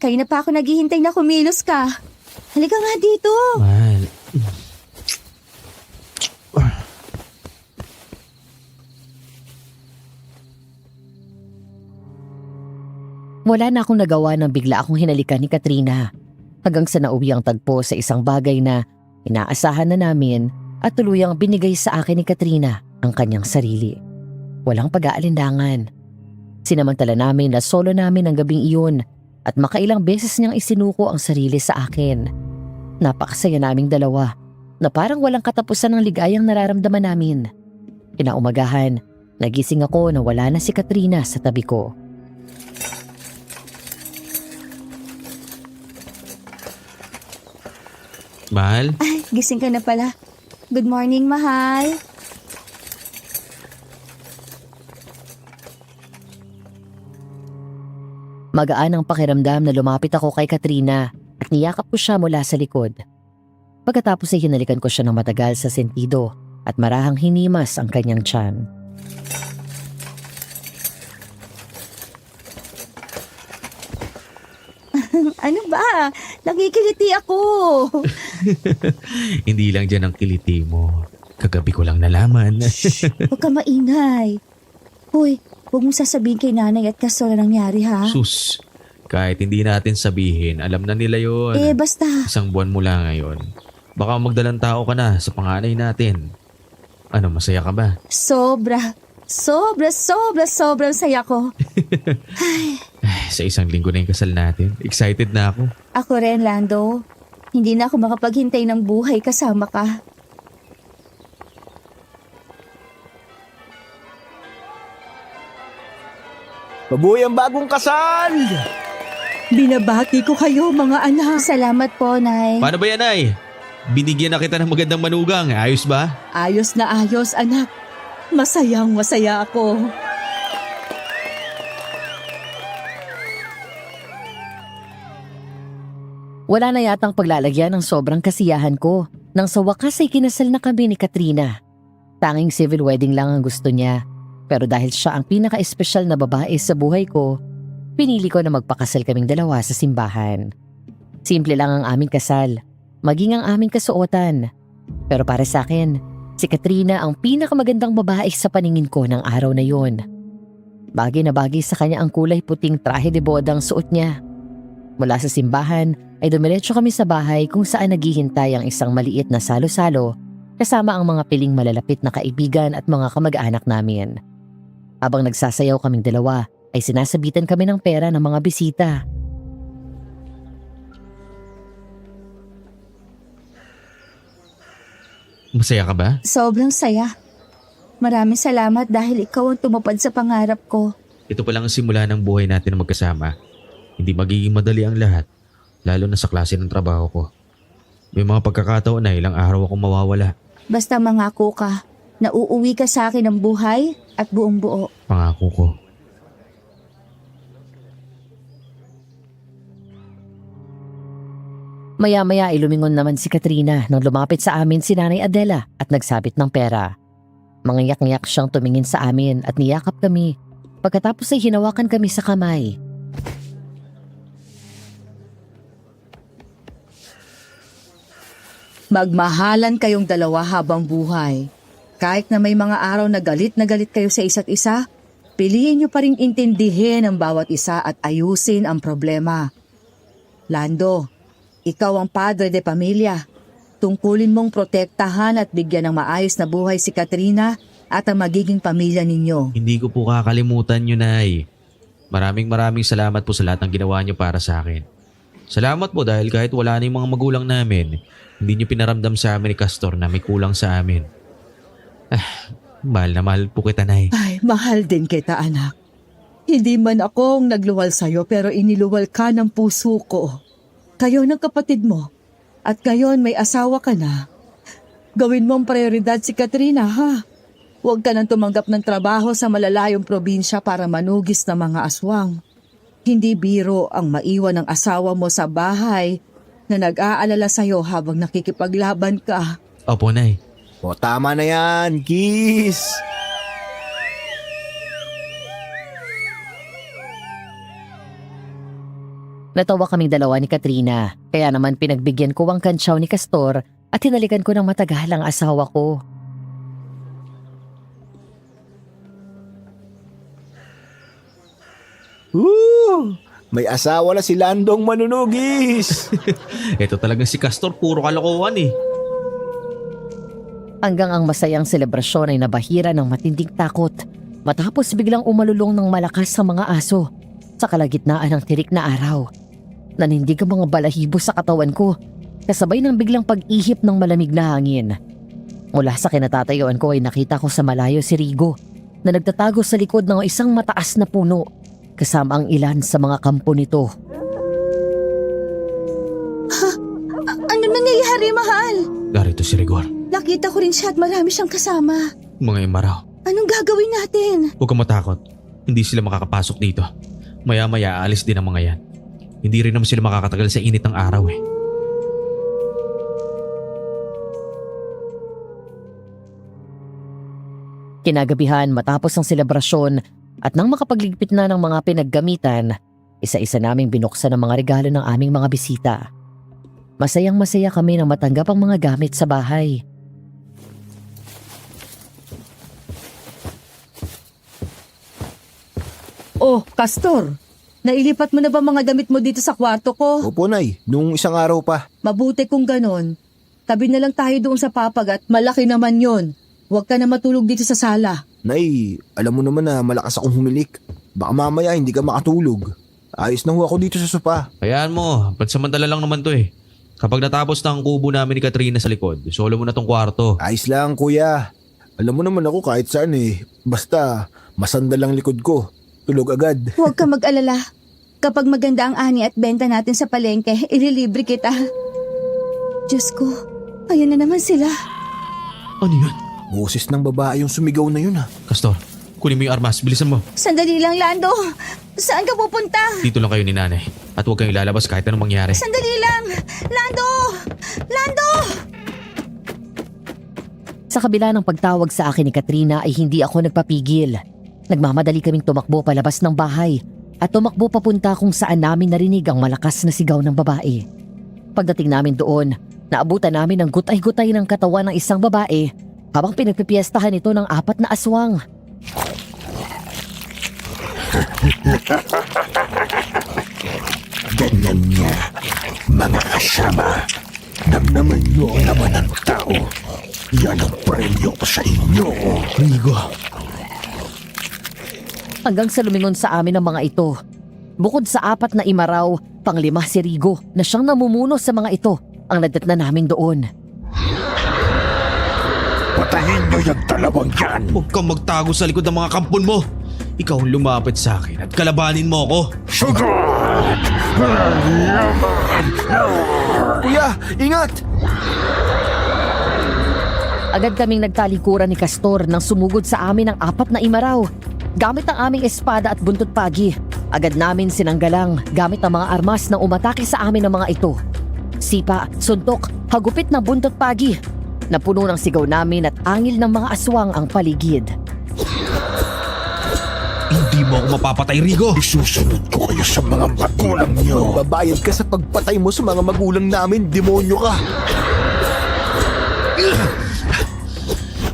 Kayo na pa ako naghihintay na kumilos ka. Halika nga dito. Mahal. Wala na akong nagawa nang bigla akong hinalikan ni Katrina. Hanggang sa nauwi ang tagpo sa isang bagay na inaasahan na namin at tuluyang binigay sa akin ni Katrina ang kanyang sarili. Walang pag-aalindangan. Sinamantala namin na solo namin ang gabing iyon at makailang beses niyang isinuko ang sarili sa akin. Napakasaya naming dalawa na parang walang katapusan ng ligayang nararamdaman namin. Kinaumagahan, nagising ako na wala na si Katrina sa tabi ko. Mahal? Ay, gising ka na pala. Good morning, mahal. Magaan ang pakiramdam na lumapit ako kay Katrina at niyakap ko siya mula sa likod. Pagkatapos ay hinalikan ko siya ng matagal sa sentido at marahang hinimas ang kanyang tiyan. Ano ba? Nakikiliti ako. Hindi lang dyan ang kiliti mo. Kagabi ko lang nalaman. Huwag ka maingay. Hoy, huwag mong sasabihin kay nanay at Castor na nangyari ha. Sus, kahit hindi natin sabihin, alam na nila yon. Basta. Isang buwan mo lang ngayon. Baka magdalang tao ka na sa panganay natin. Ano, masaya ka ba? Sobrang saya ko. Sa isang linggo na yung kasal natin. Excited na ako. Ako rin, Lando. Hindi na ako makapaghintay ng buhay kasama ka. Mabuhay ang bagong kasal! Binabati ko kayo, mga anak. Salamat po, Nay. Paano ba yan, Ay? Binigyan na kita ng magandang manugang. Ayos ba? Ayos na ayos, anak. Masayang masaya ako. Wala na yatang paglalagyan ng sobrang kasiyahan ko nang sa wakas ay kinasal na kami ni Katrina. Tanging civil wedding lang ang gusto niya. Pero dahil siya ang pinaka-espesyal na babae sa buhay ko, pinili ko na magpakasal kaming dalawa sa simbahan. Simple lang ang aming kasal, maging ang aming kasuotan. Pero para sa akin, si Katrina ang pinakamagandang babae sa paningin ko ng araw na yon. Bagay na bagay sa kanya ang kulay puting trahe de bodang suot niya. Mula sa simbahan ay dumiretso kami sa bahay kung saan naghihintay ang isang maliit na salo-salo kasama ang mga piling malalapit na kaibigan at mga kamag-anak namin. Habang nagsasayaw kaming dalawa ay sinasabitan kami ng pera ng mga bisita. Masaya ka ba? Sobrang saya. Maraming salamat dahil ikaw ang tumupad sa pangarap ko. Ito pa lang ang simula ng buhay natin na magkasama. Hindi magiging madali ang lahat, lalo na sa klase ng trabaho ko. May mga pagkakataon na ilang araw akong mawawala. Basta mangako ka na uuwi ka sa akin ng buhay at buong buo. Pangako ko. Maya-maya ay lumingon naman si Katrina nang lumapit sa amin si Nanay Adela at nagsabit ng pera. Mangiyak-ngiyak siyang tumingin sa amin at niyakap kami. Pagkatapos ay hinawakan kami sa kamay. Magmahalan kayong dalawa habang buhay. Kahit na may mga araw na galit kayo sa isa't isa, piliin niyo pa rin intindihin ang bawat isa at ayusin ang problema. Lando, ikaw ang padre de pamilya. Tungkulin mong protektahan at bigyan ng maayos na buhay si Katrina at ang magiging pamilya ninyo. Hindi ko po kakalimutan yun, Nay. Maraming salamat po sa lahat ng ginawa niyo para sa akin. Salamat po dahil kahit wala na yung mga magulang namin, hindi niyo pinaramdam sa amin ni Castor na may kulang sa amin. Mahal na mahal po kita, Nay. Ay, mahal din kita, anak. Hindi man akong nagluwal sa'yo pero iniluwal ka ng puso ko. Kayo ng kapatid mo. At ngayon may asawa ka na. Gawin mong prioridad si Katrina, ha? Huwag ka nang tumanggap ng trabaho sa malalayong probinsya para manugis ng mga aswang. Hindi biro ang maiwan ng asawa mo sa bahay na nag-aalala sa'yo habang nakikipaglaban ka. Opo, Nay. O tama na yan, kiss! Natawa kaming dalawa ni Katrina, kaya naman pinagbigyan ko ang kantsaw ni Castor at hinalikan ko ng matagal ang asawa ko. May asawa na si Landong manunugis! Ito talagang si Castor, puro kalokohan eh. Hanggang ang masayang selebrasyon ay nabahira ng matinding takot matapos biglang umalulong ng malakas sa mga aso sa kalagitnaan ng tirik na araw. Nanindig ang mga balahibo sa katawan ko kasabay ng biglang pag-ihip ng malamig na hangin. Mula sa kinatatayuan ko ay nakita ko sa malayo si Rigo na nagtatago sa likod ng isang mataas na puno kasama ang ilan sa mga kampo nito. Ano nangyayari, mahal? Darito si Rigor. Nakita ko rin siya at marami siyang kasama. Mga imaraw. Anong gagawin natin? Huwag kang matakot. Hindi sila makakapasok dito. Maya-maya aalis din ang mga yan. Hindi rin naman sila makakatagal sa init ng araw eh. Kinagabihan matapos ang selebrasyon at nang makapagligpit na ng mga pinaggamitan, isa-isa naming binuksan ang mga regalo ng aming mga bisita. Masayang-masaya kami nang matanggap ang mga gamit sa bahay. Oh, Castor, nailipat mo na ba mga damit mo dito sa kwarto ko? Opo, Nay. Nung isang araw pa. Mabuti kung ganon. Tabi na lang tayo doon sa papag at malaki naman yon. Huwag ka na matulog dito sa sala. Nay, alam mo naman na malakas akong humilik. Baka mamaya hindi ka makatulog. Ayos na ho ako dito sa sopa. Hayaan mo, pansamantala lang naman to eh. Kapag natapos na ang kubo namin ni Katrina sa likod, solo mo na tong kwarto. Ayos lang, kuya. Alam mo naman ako kahit saan eh. Basta, masandal lang likod ko. Tulog agad. Huwag ka mag-alala. Kapag maganda ang ani at benta natin sa palengke, ililibre kita. Diyos ko, ayan na naman sila. Ano yun? Boses ng babae yung sumigaw na yun ha. Castor, kunin mo yung armas, bilisan mo. Sandali lang, Lando. Saan ka pupunta? Dito lang kayo ni nanay. At huwag kayong lalabas kahit anong mangyari. Sandali lang! Lando! Lando! Sa kabila ng pagtawag sa akin ni Katrina ay hindi ako nagpapigil. Nagmamadali kaming tumakbo palabas ng bahay at tumakbo papunta kung saan namin narinig ang malakas na sigaw ng babae. Pagdating namin doon, naabutan namin ang gutay-gutay ng katawan ng isang babae habang pinagpipiestahan ito ng 4 na aswang. Ganyan niya, mga kasama. Namnaman niyo ang laman ng tao. Yan ang premyo ko sa inyo. Rigo, Hanggang sa lumingon sa amin ang mga ito. Bukod sa 4 na imaraw, pang-5 si Rigo na siyang namumuno sa mga ito ang nadatna namin doon. Patayin niyo yung dalawang yan. huwag kang magtago sa likod ng mga kampon mo. Ikaw ang lumapit sa akin at kalabanin mo ako. Sugod! Kuya, ingat! Agad kaming nagtalikuran ni Castor nang sumugod sa amin ang 4 na imaraw. Gamit ang aming espada at buntot pagi, agad namin sinanggalang gamit ang mga armas na umatake sa amin ng mga ito. Sipa, suntok, hagupit na buntot pagi. Napuno ng sigaw namin at angil ng mga aswang ang paligid. Hindi mo ako mapapatay, Rigo. Isusunod ko kayo sa mga magulang niyo. Babayad ka sa pagpatay mo sa mga magulang namin, demonyo ka!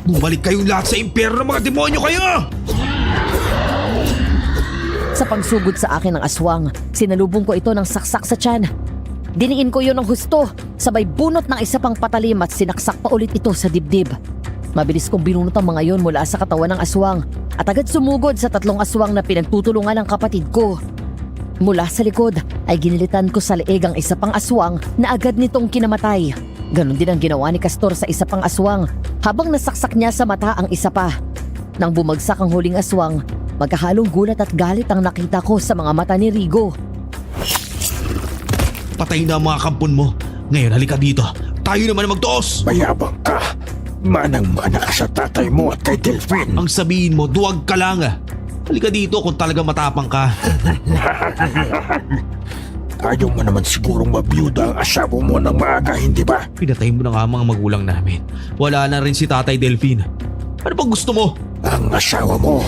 Bumalik kayong lahat sa impyerno, mga demonyo kayo! Sa pagsugod sa akin ng aswang, sinalubong ko ito ng saksak sa tiyan. Diniin ko yun ng husto, sabay bunot ng isa pang patalim at sinaksak pa ulit ito sa dibdib. Mabilis kong binunot ang mga yon mula sa katawan ng aswang at agad sumugod sa 3 aswang na pinagtutulungan ng kapatid ko. Mula sa likod ay ginilitan ko sa leeg ang isa pang aswang na agad nitong kinamatay. Ganon din ang ginawa ni Castor sa isa pang aswang habang nasaksak niya sa mata ang isa pa. Nang bumagsak ang huling aswang, magkahalong gulat at galit ang nakita ko sa mga mata ni Rigo. Patay na ang mga kampon mo. Ngayon, halika dito. Tayo naman ang magtoos. Mayabang ka. Manang-mana ka sa tatay mo at kay Delphine. Ang sabihin mo, duwag ka lang. Halika dito kung talaga matapang ka. Ayaw mo naman sigurong mabiyuda ang asawa mo ng maaga, hindi ba? Pinatay mo na nga ang mga magulang namin. Wala na rin si Tatay Delphine. Ano bang gusto mo? Ang asawa mo.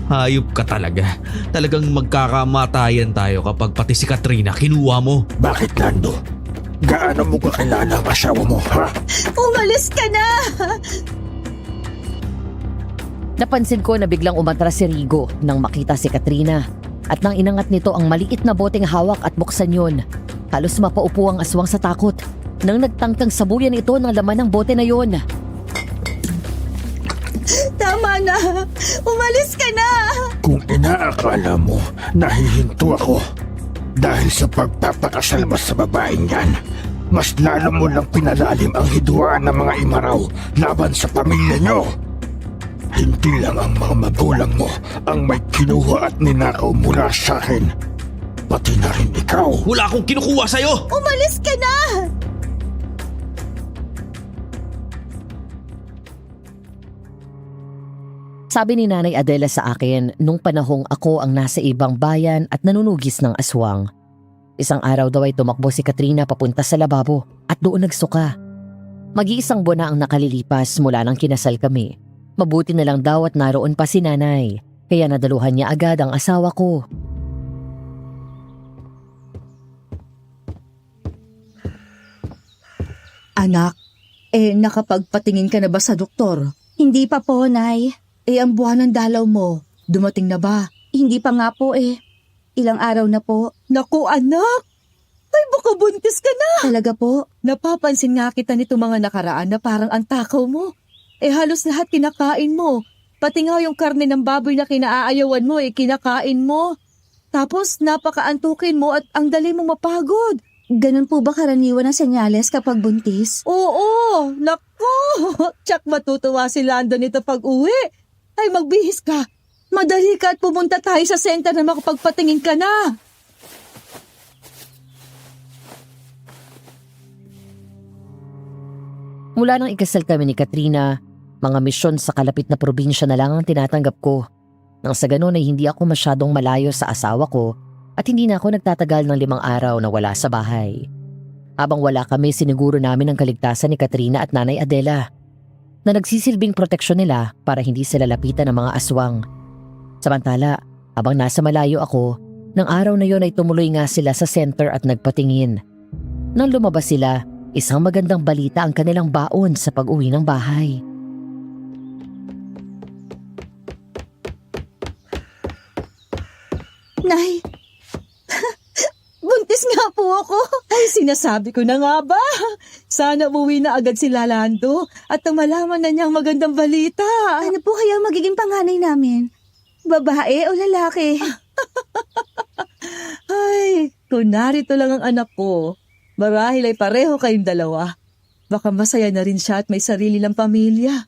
Hayop ka talaga. Talagang magkakamatayan tayo kapag pati si Katrina kinuha mo. Bakit, Lando? Gaano mo kakilala ang asawa mo, ha? Umalis ka na! Napansin ko na biglang umatras si Rigo nang makita si Katrina at nang inangat nito ang maliit na boteng hawak at buksan yun. Halos mapaupo ang aswang sa takot nang nagtangtang sabuyan ito ng laman ng bote na yon. Tama na! Umalis ka na! Kung inaakala mo, nahihinto ako. Dahil sa pagpapakasal mo sa babaeng yan, mas lalo mo lang pinalalim ang hidwaan ng mga imaraw laban sa pamilya nyo. Hindi lang ang mga magulang mo ang may kinuha at ninakaw mula sa akin. Pati na rin ikaw. Wala akong kinukuha sa'yo! Umalis ka na! Sabi ni Nanay Adela sa akin nung panahong ako ang nasa ibang bayan at nanunugis ng aswang. Isang araw daw ay tumakbo si Katrina papunta sa lababo at doon nagsuka. Mag-iisang buwan na ang nakalilipas mula nang kinasal kami. Mabuti na lang daw at naroon pa si Nanay, kaya nadaluhan niya agad ang asawa ko. Anak, nakapagpatingin ka na ba sa doktor? Hindi pa po, Nay. Ang buwan ng dalaw mo, dumating na ba? Hindi pa nga po eh. Ilang araw na po. Naku, anak! Ay, baka buntis ka na! Talaga po? Napapansin nga kita nito mga nakaraan na parang ang takaw mo. Halos lahat kinakain mo. Pati nga yung karne ng baboy na kinaaayawan mo, kinakain mo. Tapos napakaantukin mo at ang dali mong mapagod. Ganun po ba karaniwan ang senyales kapag buntis? Oo, naku! Tsak matutuwa si Lando nito pag uwi. Ay, magbihis ka. Madali ka at pumunta tayo sa center na makapagpatingin ka na. Mula nang ikasal kami ni Katrina, mga misyon sa kalapit na probinsya na lang ang tinatanggap ko. Nang sa ganun ay hindi ako masyadong malayo sa asawa ko at hindi na ako nagtatagal ng 5 araw na wala sa bahay. Habang wala kami, siniguro namin ang kaligtasan ni Katrina at Nanay Adela na nagsisilbing proteksyon nila para hindi sila lapitan ng mga aswang. Samantala, Habang nasa malayo ako, ng araw na yon ay tumuloy nga sila sa center at nagpatingin. Nang lumabas sila, isang magandang balita ang kanilang baon sa pag-uwi ng bahay. Nay, buntis nga po ako. Ay, sinasabi ko na nga ba? Sana umuwi na agad si Lando at nang malaman na niyang magandang balita. Ano po kaya magiging panganay namin? Babae o lalaki? Ay, kung narito lang ang anak ko, marahil ay pareho kayong dalawa. Baka masaya na rin siya at may sarili ng pamilya.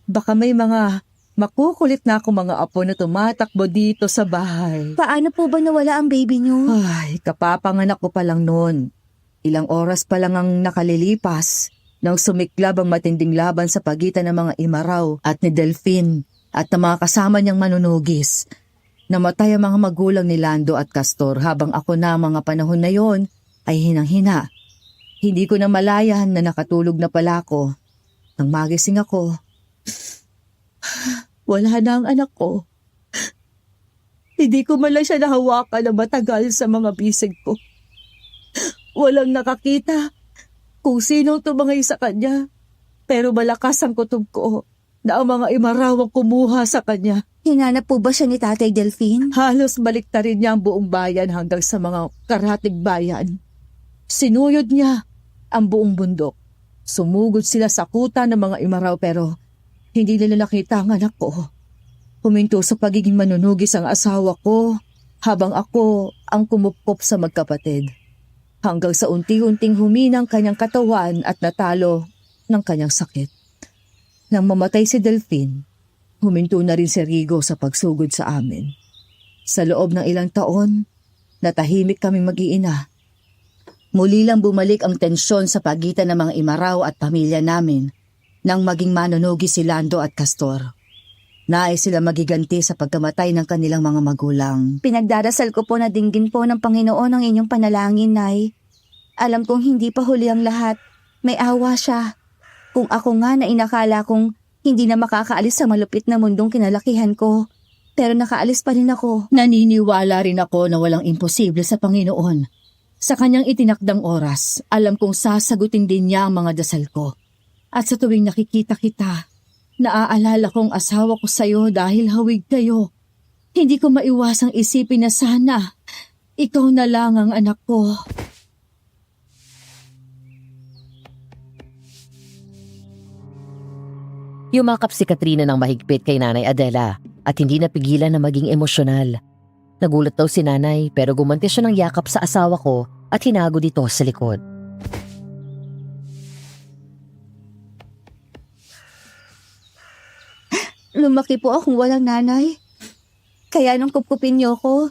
Baka may mga makukulit na ako mga apo na tumatakbo dito sa bahay. Paano po ba nawala ang baby niyo? Ay, kapapanganak ko pa lang noon. Ilang oras pa lang ang nakalilipas nang sumiklab ang matinding laban sa pagitan ng mga Imaraw at ni Delphine at ng mga kasama niyang manunugis. Namatay ang mga magulang ni Lando at Castor habang ako na mga panahon na yon ay hinang-hina. Hindi ko na malayan na nakatulog na pala ako. Nang magising ako, wala na ang anak ko. Hindi ko man lang siya nahawakan na matagal sa mga bisig ko. Walang nakakita kung sinong tumangay sa kanya. Pero malakas ang kutob ko na ang mga Imaraw ang kumuha sa kanya. Hinanap po ba siya ni Tatay Delphine? Halos baliktarin niya ang buong bayan hanggang sa mga karatig bayan. Sinuyod niya ang buong bundok. Sumugod sila sa kuta ng mga Imaraw pero hindi nila nakita ang anak ko. Huminto sa pagiging manunugis ang asawa ko habang ako ang kumupkop sa magkapatid. Hanggang sa unti-unting huminang kanyang katawan at natalo ng kanyang sakit. Nang mamatay si Delphine, huminto na rin si Rigo sa pagsugod sa amin. Sa loob ng ilang taon, natahimik kaming mag-iina. Muli lang bumalik ang tensyon sa pagitan ng mga Imaraw at pamilya namin nang maging manunugi si Lando at Castor. Nais sila magiganti sa pagkamatay ng kanilang mga magulang. Pinagdarasal ko po na dinggin po ng Panginoon ang inyong panalangin, Nay. Alam kong hindi pa huli ang lahat. May awa siya. Kung ako nga na inakala kong hindi na makakaalis sa malupit na mundong kinalakihan ko, pero nakaalis pa rin ako. Naniniwala rin ako na walang imposible sa Panginoon. Sa kanyang itinakdang oras, alam kong sasagutin din niya ang mga dasal ko. At sa tuwing nakikita kita, naaalala kong asawa ko sa'yo dahil hawig kayo. Hindi ko maiwasang isipin na sana ikaw na lang ang anak ko. Yumakap si Katrina ng mahigpit kay Nanay Adela at hindi napigilan na maging emosyonal. Nagulat daw si Nanay pero gumanti siya ng yakap sa asawa ko at hinago dito sa likod. Lumaki po akong walang nanay. Kaya nung kupkupin niyo ko,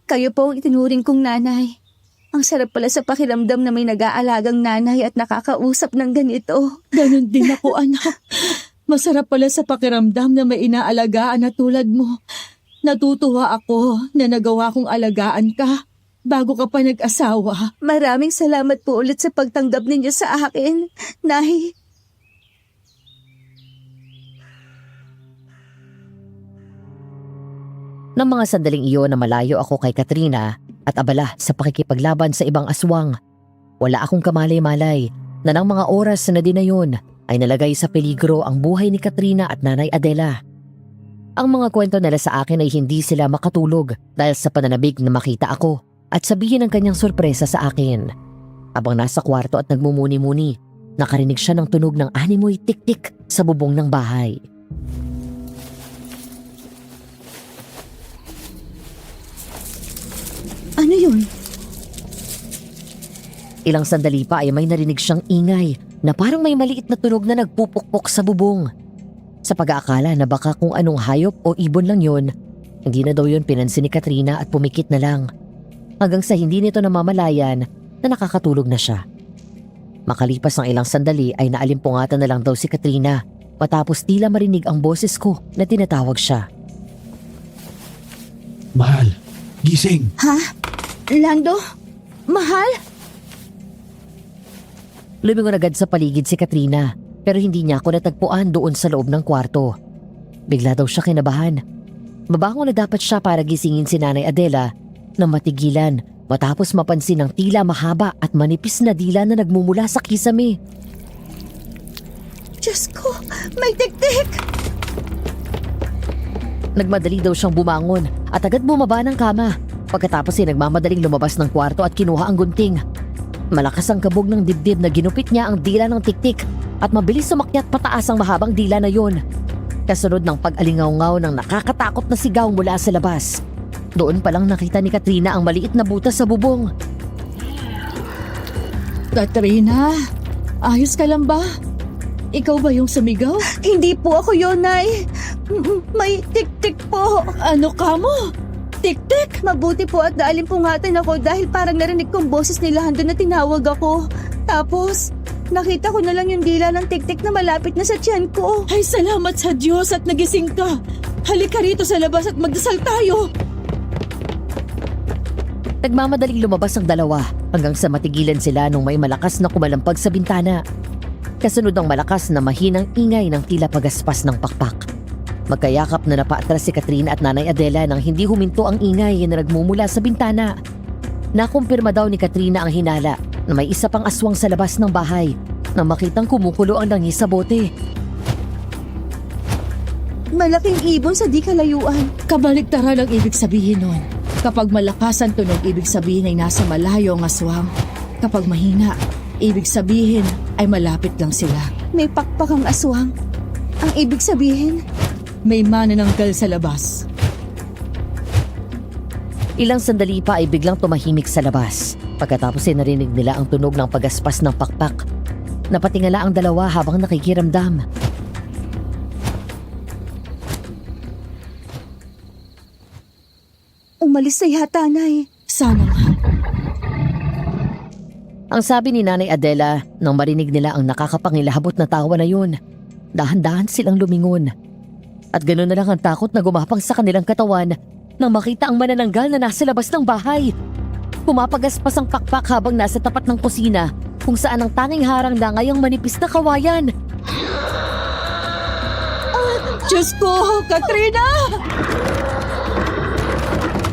kayo po ang itinuring kong nanay. Ang sarap pala sa pakiramdam na may nag-aalagang nanay at nakakausap ng ganito. Ganon din ako, anak. Masarap pala sa pakiramdam na may inaalagaan na tulad mo. Natutuwa ako na nagawa kong alagaan ka bago ka pa nag-asawa. Maraming salamat po ulit sa pagtanggap ninyo sa akin, Nay. Nang mga sandaling iyon na malayo ako kay Katrina at abala sa pakikipaglaban sa ibang aswang, wala akong kamalay-malay na ng mga oras na din na yun ay nalagay sa peligro ang buhay ni Katrina at Nanay Adela. Ang mga kwento nila sa akin ay hindi sila makatulog dahil sa pananabig na makita ako at sabihin ang kanyang sorpresa sa akin. Habang nasa kwarto at nagmumuni-muni, nakarinig siya ng tunog ng animoy tik-tik sa bubong ng bahay. Ano yun? Ilang sandali pa ay may narinig siyang ingay na parang may maliit na tunog na nagpupukpok sa bubong. Sa pag-aakala na baka kung anong hayop o ibon lang yun, hindi na daw yun pinansin ni Katrina at pumikit na lang. Hanggang sa hindi nito namamalayan na nakakatulog na siya. Makalipas ng ilang sandali ay naalimpungatan na lang daw si Katrina matapos tila marinig ang boses ko na tinatawag siya. Mahal, gising! Ha? Lando? Mahal? Lumingon agad sa paligid si Katrina pero hindi niya ako natagpuan doon sa loob ng kwarto. Bigla daw siya kinabahan. Mabango na dapat siya para gisingin si Nanay Adela na matigilan matapos mapansin ang tila mahaba at manipis na dila na nagmumula sa kisame. Diyos ko, may tiktik! Nagmadali daw siyang bumangon at agad bumaba ng kama. Pagkatapos ay nagmamadaling lumabas ng kwarto at kinuha ang gunting. Malakas ang kabog ng dibdib na ginupit niya ang dila ng tiktik at mabilis sumakyat pataas ang mahabang dila na yon. Kasunod ng pag-alingaw-ngaw ng nakakatakot na sigaw mula sa labas. Doon palang nakita ni Katrina ang maliit na butas sa bubong. Katrina, ayos ka lang ba? Ikaw ba yung sumigaw? Hindi po ako yun, Nay. May tik-tik po. Ano ka mo? Tik-tik? Mabuti po at naalimpungatan ako dahil parang narinig kong boses ni Lando na tinawag ako. Tapos, nakita ko na lang yung dila ng tik-tik na malapit na sa tiyan ko. Ay, salamat sa Diyos at nagising ka. Halika rito sa labas at magdasal tayo. Nagmamadaling lumabas ang dalawa hanggang sa matigilan sila nung may malakas na kumalampag sa bintana. Kasunod ang malakas na mahinang ingay ng tila pagaspas ng pakpak. Magkayakap na napaatras si Katrina at Nanay Adela nang hindi huminto ang ingay na nagmumula sa bintana. Nakumpirma daw ni Katrina ang hinala na may isa pang aswang sa labas ng bahay nang makitang kumukulo ang langis sa bote. Malaking ibon sa di kalayuan. Kabaligtaran ang ibig sabihin nun. Kapag malakas ang tunog, ibig sabihin ay nasa malayo ang aswang. Kapag mahina, ibig sabihin ay malapit lang sila. May pakpakang aswang. Ang ibig sabihin, May manananggal sa labas. Ilang sandali pa ay biglang tumahimik sa labas. Pagkatapos ay narinig nila ang tunog ng pagaspas ng pakpak. Napatingala ang dalawa habang nakikiramdam. umalis na yata, Nay. Sana nga. Ang sabi ni Nanay Adela nang marinig nila ang nakakapangilabot na tawa na yun. Dahan-dahan silang lumingon. At ganoon na lang ang takot na gumapang sa kanilang katawan nang makita ang manananggal na nasa labas ng bahay. Pumapagaspas ang pakpak habang nasa tapat ng kusina kung saan ang tanging harang lang ay ang manipis na kawayan. Diyos ko, Katrina!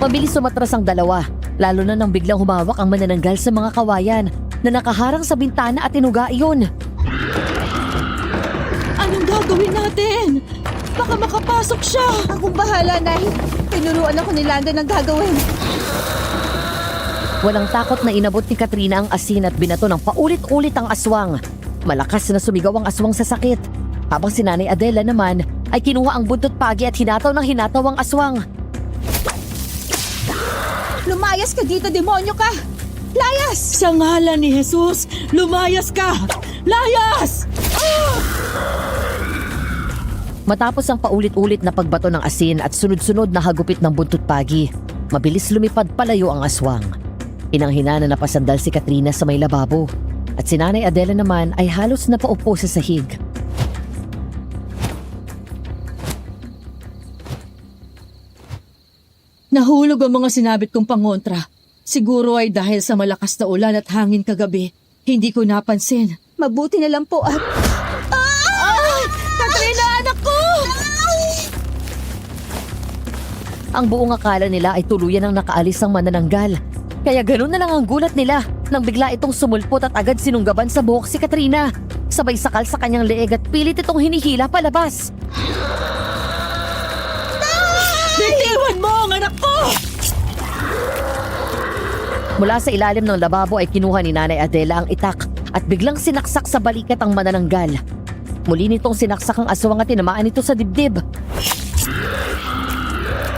Mabilis sumatras ang dalawa, lalo na nang biglang humawak ang manananggal sa mga kawayan na nakaharang sa bintana at inuga iyon. Anong gagawin natin? Baka makapasok siya! Akong bahala, Nay. Tinuruan ako ni Lando ng gagawin. Walang takot na inabot ni Katrina ang asin at binato ng paulit-ulit ang aswang. Malakas na sumigaw ang aswang sa sakit. Habang si Nanay Adela naman ay kinuha ang buntot pagi at hinataw ng hinataw ang aswang. Lumayas ka dito, demonyo ka! Layas! Sa ngalan ni Jesus, lumayas ka! Layas! Matapos ang paulit-ulit na pagbato ng asin at sunod-sunod na hagupit ng buntot pagi, mabilis lumipad palayo ang aswang. Inanghina na napasandal si Katrina sa may lababo at si Nanay Adela naman ay halos napaupo sa sahig. Nahulog ang mga sinabit kong pangontra. Siguro ay dahil sa malakas na ulan at hangin kagabi. Hindi ko napansin. Mabuti na lang po at... Katrina, anak ko! Ang buong akala nila ay tuluyan ang nakaalis ang manananggal. Kaya ganoon na lang ang gulat nila nang bigla itong sumulpot at agad sinunggaban sa buhok si Katrina. Sabay sakal sa kanyang leeg at pilit itong hinihila palabas. Bitiwan mo ang anak ko! Mula sa ilalim ng lababo ay kinuha ni Nanay Adela ang itak at biglang sinaksak sa balikat ang manananggal. Muli nitong sinaksak ang aswang at tinamaan ito sa dibdib.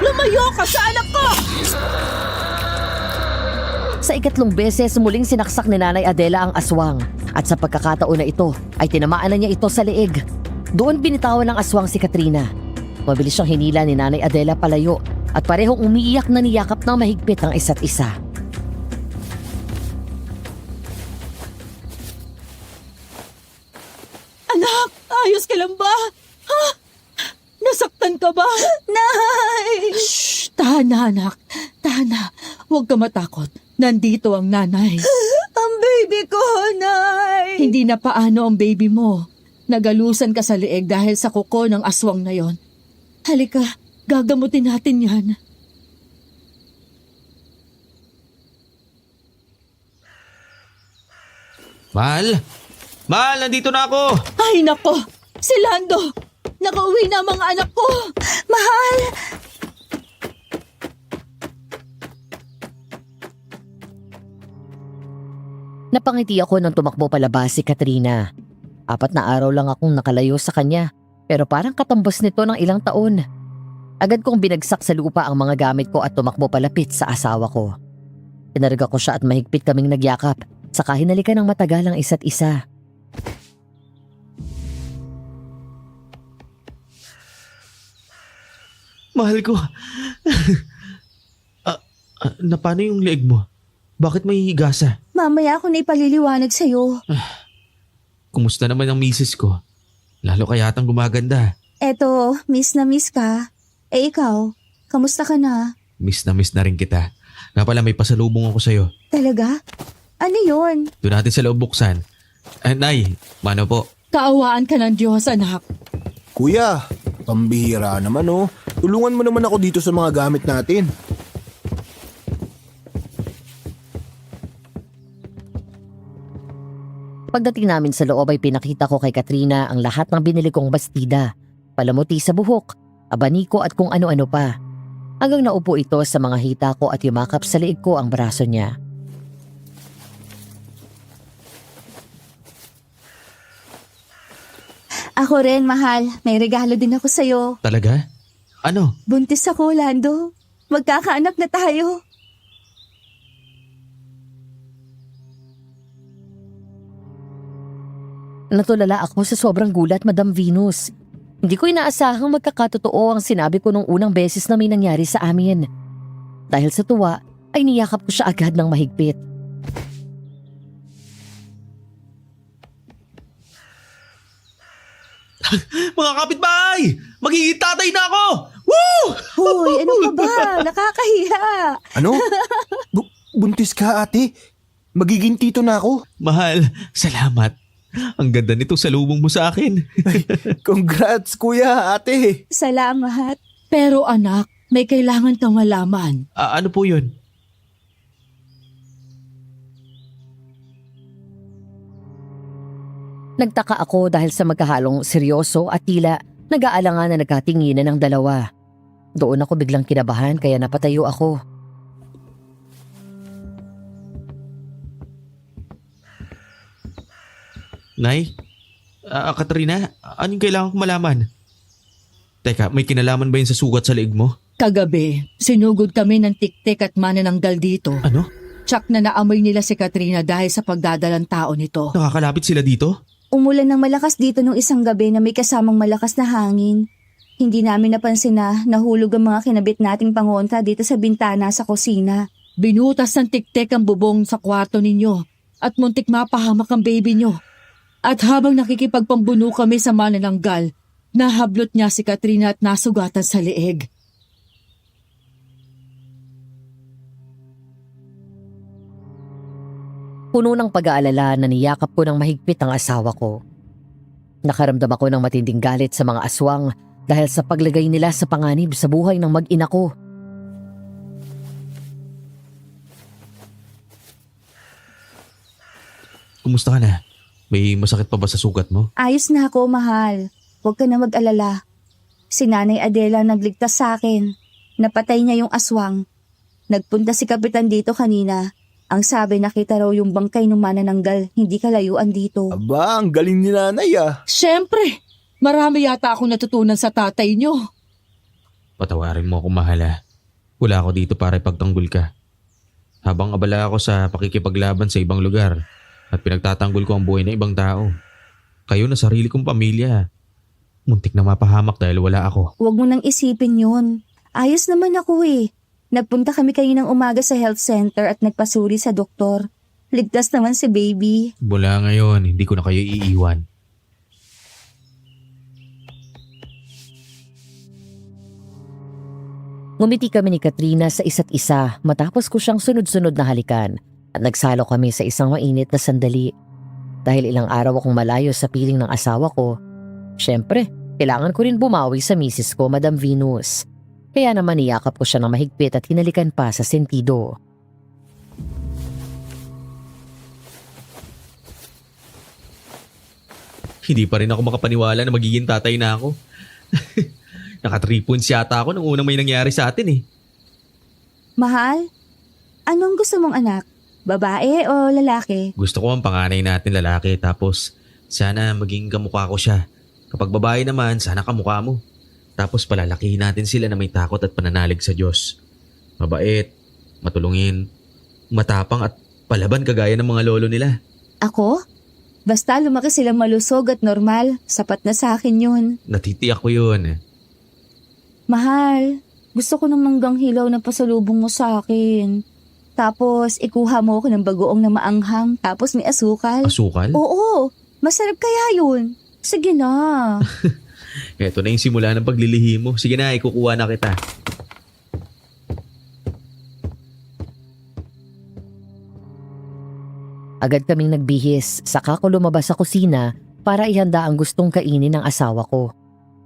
Lumayo ka sa anak ko! Sa ikatlong beses, muling sinaksak ni Nanay Adela ang aswang at sa pagkakataon na ito ay tinamaan na niya ito sa leeg. Doon binitawan ng aswang si Katrina. Mabilis siyang hinila ni Nanay Adela palayo at parehong umiiyak na niyakap ng mahigpit ang isa't isa. Anak, ayos ka lang ba? Ha? Nasaktan ka ba? Nay! Shh! Tahan na, anak. Tahan na. Huwag ka matakot. Nandito ang nanay. Ang baby ko, Nay! Hindi na paano ang baby mo. Nagalusan ka sa leeg dahil sa kuko ng aswang na yon. Halika, Gagamutin natin yan. Mahal! Mahal, nandito na ako! Ay nako! Si Lando! Nakauwi na ang mga anak ko! Mahal! Napangiti ako nang tumakbo palabas si Katrina. 4 na araw lang akong nakalayo sa kanya, pero parang katambas nito ng ilang taon. Agad kong binagsak sa lupa ang mga gamit ko at tumakbo palapit sa asawa ko. Pinarga ko siya at mahigpit kaming nagyakap, saka hinalikan ng matagal ang isa't isa. Mahal ko. Napano yung leeg mo? Bakit may higasa? Mamaya ako na ipaliliwanag sa'yo. Kumusta naman ang misis ko? Lalo ka yatang gumaganda. Eto, miss na miss ka. Eh ikaw, kamusta ka na? Miss na rin kita. Nga pala may pasalubong ako sa'yo. Talaga? Ano yun? Doon natin sa loob buksan. Nay, mano po? Kaawaan ka ng Diyos, anak. Kuya, pambihira naman oh. Tulungan mo naman ako dito sa mga gamit natin. Pagdating namin sa loob ay pinakita ko kay Katrina ang lahat ng binili kong bastida, palamuti sa buhok, abaniko at kung ano-ano pa. Hanggang naupo ito sa mga hita ko at yumakap sa liig ko ang braso niya. Ako rin, mahal. May regalo din ako sa'yo. Talaga? Ano? Buntis ako, Lando. Magkakaanak na tayo. Natulala ako sa sobrang gulat, Madam Venus. Hindi ko inaasahang magkakatotoo ang sinabi ko nung unang beses na may nangyari sa amin. Dahil sa tuwa, ay niyakap ko siya agad ng mahigpit. Mga kapitbahay! Magiging tatay na ako! Woo! Hoy, ano ka ba? Nakakahiya. Ano? Buntis ka ate? Magiging tito na ako? Mahal, salamat. Ang ganda nito sa lubong mo sa akin. Congrats kuya, ate. Salamat. Pero anak, may kailangan kang malaman. Ano po yun? Nagtaka ako dahil sa magkahalong seryoso at tila nag-aalangan na nagkatinginan ng dalawa. Doon ako biglang kinabahan kaya napatayo ako. Nay? Katrina, anong kailangan kong malaman? Teka, may kinalaman ba yun sa sugat sa leeg mo? Kagabi, sinugod kami ng tiktik at manananggal dito. Ano? Tsak na naamoy nila si Katrina dahil sa pagdadalang tao nito. Nakakalapit sila dito? Umulan ng malakas dito nung isang gabi na may kasamang malakas na hangin. Hindi namin napansin na nahulog ang mga kinabit nating pangontra dito sa bintana sa kusina. Binutas ng tiktik ang bubong sa kwarto ninyo at muntik mapahamak ang baby nyo. At habang nakikipagpambuno kami sa manananggal, nahablot niya si Katrina at nasugatan sa leeg. Puno ng pag-aalala na niyakap ko ng mahigpit ang asawa ko. Nakaramdam ako ng matinding galit sa mga aswang dahil sa paglagay nila sa panganib sa buhay ng mag-ina ko. Kumusta ka na? May masakit pa ba sa sugat mo? Ayos na ako, mahal. Huwag ka na mag-alala. Si Nanay Adela nagligtas sa akin. Napatay niya yung aswang. Nagpunta si Kapitan dito kanina. Ang sabi nakita raw yung bangkay ng manananggal, hindi kalayuan dito. Aba, ang galing ni nanay ah. Siyempre, marami yata akong natutunan sa tatay nyo. Patawarin mo ako, mahal ah. Wala ako dito para ipagtanggol ka. Habang abala ako sa pakikipaglaban sa ibang lugar at pinagtatanggol ko ang buhay ng ibang tao. Kayo na sarili kong pamilya. Muntik na mapahamak dahil wala ako. Huwag mo nang isipin yun. Ayos naman ako eh. Nagpunta kami kaninang umaga sa health center at nagpasuri sa doktor. Ligtas naman si baby. Mula ngayon, hindi ko na kayo iiwan. Ngumiti kami ni Katrina sa isa't isa matapos ko siyang sunod-sunod na halikan at nagsalo kami sa isang mainit na sandali. Dahil ilang araw akong malayo sa piling ng asawa ko, syempre, kailangan ko rin bumawi sa misis ko, Madam Venus. Kaya naman niyakap ko siya ng mahigpit at hinalikan pa sa sentido. Hindi pa rin ako makapaniwala na magiging tatay na ako. Naka 3 points yata ako nung unang may nangyari sa atin eh. Mahal, anong gusto mong anak? Babae o lalaki? Gusto ko ang panganay natin lalaki tapos sana maging kamukha ko siya. Kapag babae naman, sana kamukha mo. Tapos palalakihin natin sila na may takot at pananalig sa Diyos. Mabait, matulungin, matapang at palaban kagaya ng mga lolo nila. Ako? Basta lumaki silang malusog at normal, sapat na sa akin yun. Natitiyak ko yun. Mahal, gusto ko ng manggang hilaw na pasalubong mo sa akin. Tapos, ikuha mo ako ng bagoong na maanghang, tapos may asukal. Asukal? Oo, masarap kaya yun. Sige na. Ito na yung simula ng paglilihi mo. Sige na, ikukuha na kita. Agad kaming nagbihis, saka ko lumabas sa kusina para ihanda ang gustong kainin ng asawa ko.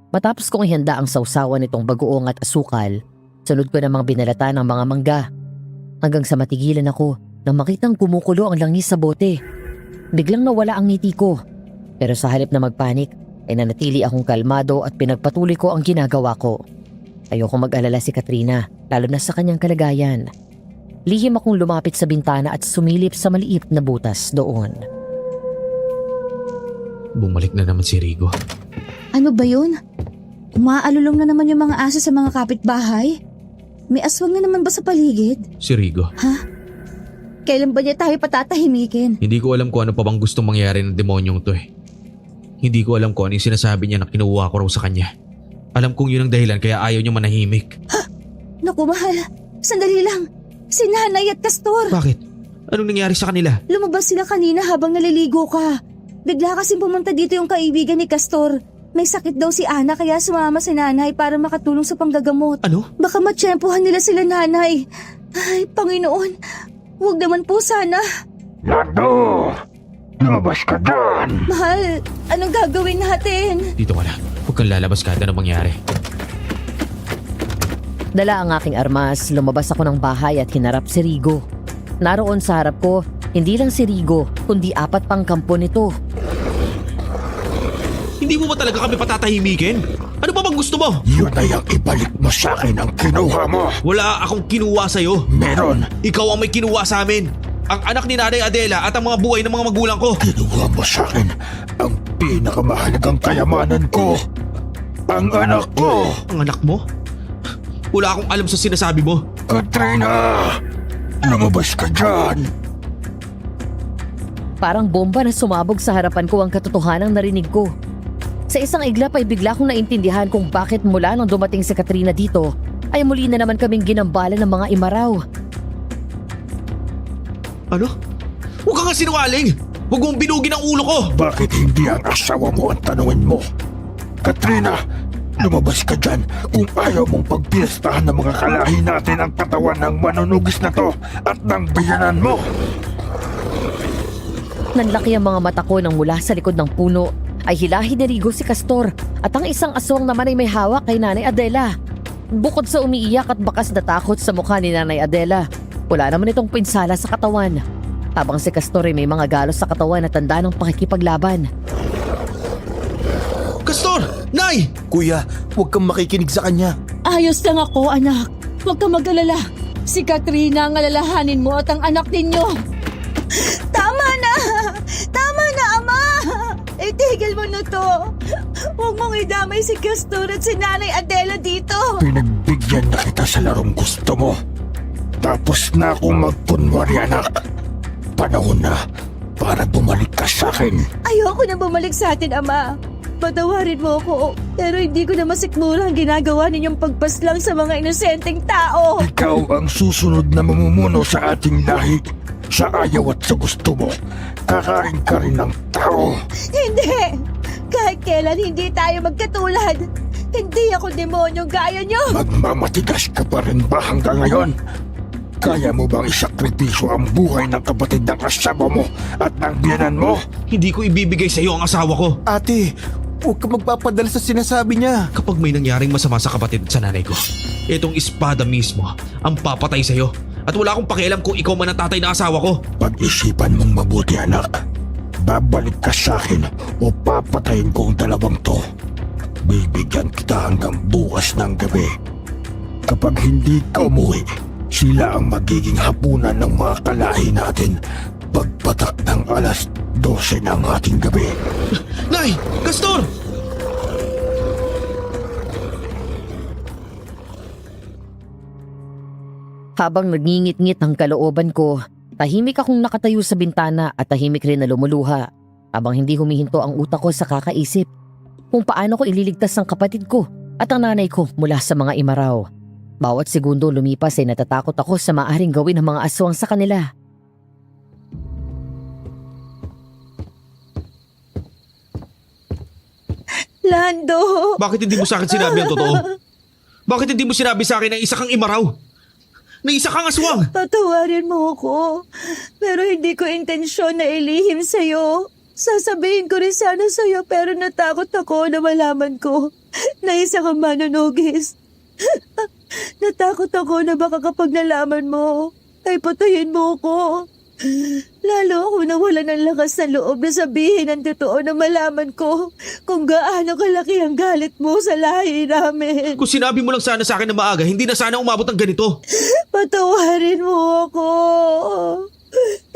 Matapos kong ihanda ang sausawan nitong bagoong at asukal, sunod ko namang binalata ng mga mangga. Hanggang sa matigilan ako nang makitang kumukulo ang langis sa bote. Biglang nawala ang ngiti ko. Pero sa halip na magpanik, ay nanatili akong kalmado at pinagpatuloy ko ang ginagawa ko. Ayoko mag-alala si Katrina, lalo na sa kanyang kalagayan. Lihim akong lumapit sa bintana at sumilip sa maliit na butas doon. Bumalik na naman si Rigo. Ano ba yun? Umaalulong na naman yung mga aso sa mga kapitbahay? May aswang na naman ba sa paligid? Si Rigo. Kailan ba niya tayo patatahimikin? Hindi ko alam kung ano pa bang gustong mangyari ng demonyong to eh. Hindi ko alam kung ano yung sinasabi niya na kinuha ko raw sa kanya. Alam kong yun ang dahilan kaya ayaw niya manahimik. Naku mahal, sandali lang. Si Nanay at Castor. Bakit? Anong nangyari sa kanila? Lumabas sila kanina habang naliligo ka. Bigla kasing pumunta dito yung kaibigan ni Castor. May sakit daw si Ana kaya sumama si Nanay para makatulong sa panggagamot. Ano? Baka matsyempohan nila sila Nanay. Ay, Panginoon. Huwag naman po sana. Lando! Lumabas ka dyan! Mahal, anong gagawin natin? Dito ka na. Huwag kang lalabas kahit anong mangyari. Dala ang aking armas, lumabas ako ng bahay at hinarap si Rigo. Naroon sa harap ko, hindi lang si Rigo, kundi 4 pang kampo nito. Hindi mo ba talaga kami patatahimikin? Ano ba bang gusto mo? Yun ay ang ibalik mo sa akin ang kinuha mo! Wala akong kinuha sa'yo. Meron! Ikaw ang may kinuha sa amin. Ang anak ni Nanay Adela at ang mga buhay ng mga magulang ko. Kinuha mo sa akin ang pinakamahalagang kayamanan ko! Ang anak ko! Ang anak mo? Wala akong alam sa sinasabi mo. Katrina! Lumabas ka dyan! Parang bomba na sumabog sa harapan ko ang katotohanang narinig ko. Sa isang iglap ay bigla kong naintindihan kung bakit mula nang dumating si Katrina dito ay muli na naman kaming ginambala ng mga imaraw. Ano? Huwag ka nga sinungaling! Huwag mong binugin ang ulo ko! Bakit hindi ang asawa mo ang tanungin mo? Katrina, lumabas ka dyan kung ayaw mong pagpiestahan ng mga kalahi natin ang katawan ng manunugis na to at ng biyanan mo! Nanlaki ang mga mata ko nang mula sa likod ng puno ay hilahin ni Rigo si Castor at ang isang aswang naman ay may hawak kay Nanay Adela. Bukod sa umiiyak at bakas na takot sa mukha ni Nanay Adela, wala naman itong pinsala sa katawan. Habang si Castor ay may mga galos sa katawan na tanda ng pakikipaglaban. Castor! Nay! Kuya, huwag kang makikinig sa kanya. Ayos lang ako, anak. Huwag kang mag-alala. Si Katrina ang alalahanin mo at ang anak ninyo. Tama na! Tama na, Ama! Itigil mo na to. Huwag mong idamay si Castor at si Nanay Adela dito. Pinagbigyan na kita sa larong gusto mo. Tapos na akong magkunwari, anak. Panahon na para bumalik ka sa akin. Ayoko na bumalik sa atin, Ama. Patawarin mo ako, pero hindi ko na masikmura ang ginagawa ninyong pagpaslang sa mga inosenteng tao. Ikaw ang susunod na mamumuno sa ating lahi. Sa ayaw at sa gusto mo, kakain ka rin ng tao. Hindi! Kahit kailan hindi tayo magkatulad. Hindi ako demonyo gaya nyo. Magmamatigas ka pa rin ba hanggang ngayon? Kaya mo bang isakripisyo ang buhay ng kapatid ng asawa mo at ng biyanan mo? Hindi ko ibibigay sa iyo ang asawa ko. Ate, Huwag ka magpapadala sa sinasabi niya. Kapag may nangyaring masama sa kapatid at sa nanay ko, itong espada mismo ang papatay sa'yo. At wala akong pakialam kung ikaw man ang tatay na asawa ko. Pag-isipan mong mabuti, anak. Babalik ka sa akin o papatayin ko ang dalawang to. Bibigyan kita hanggang bukas ng gabi. Kapag hindi ka umuwi, sila ang magiging hapunan ng mga kalahi natin pagpatak ng alas 12 ng ating gabi. Nay! Castor! Habang nagngingit-ngit ang kalooban ko, tahimik akong nakatayo sa bintana at tahimik rin na lumuluha habang hindi humihinto ang utak ko sa kakaisip kung paano ko ililigtas ang kapatid ko at ang nanay ko mula sa mga imaraw. Bawat segundo lumipas ay natatakot ako sa maaaring gawin ng mga aswang sa kanila. Lando! Bakit hindi mo sa akin sinabi ang totoo? Bakit hindi mo sinabi sa akin na isa kang imaraw? Na isa kang aswang? Patawarin mo ako. Pero hindi ko intensyon na ilihim sa'yo. Sasabihin ko rin sana sa'yo pero natakot ako na malaman ko na isa kang manunugis. Natakot ako na baka kapag nalaman mo, ay patayin mo ko. Lalo ako nawalan ng lakas na loob na sabihin ang totoo na malaman ko kung gaano kalaki ang galit mo sa lahi namin. Kung sinabi mo lang sana sa akin na maaga, hindi na sana umabot ng ganito. Patawarin mo ako.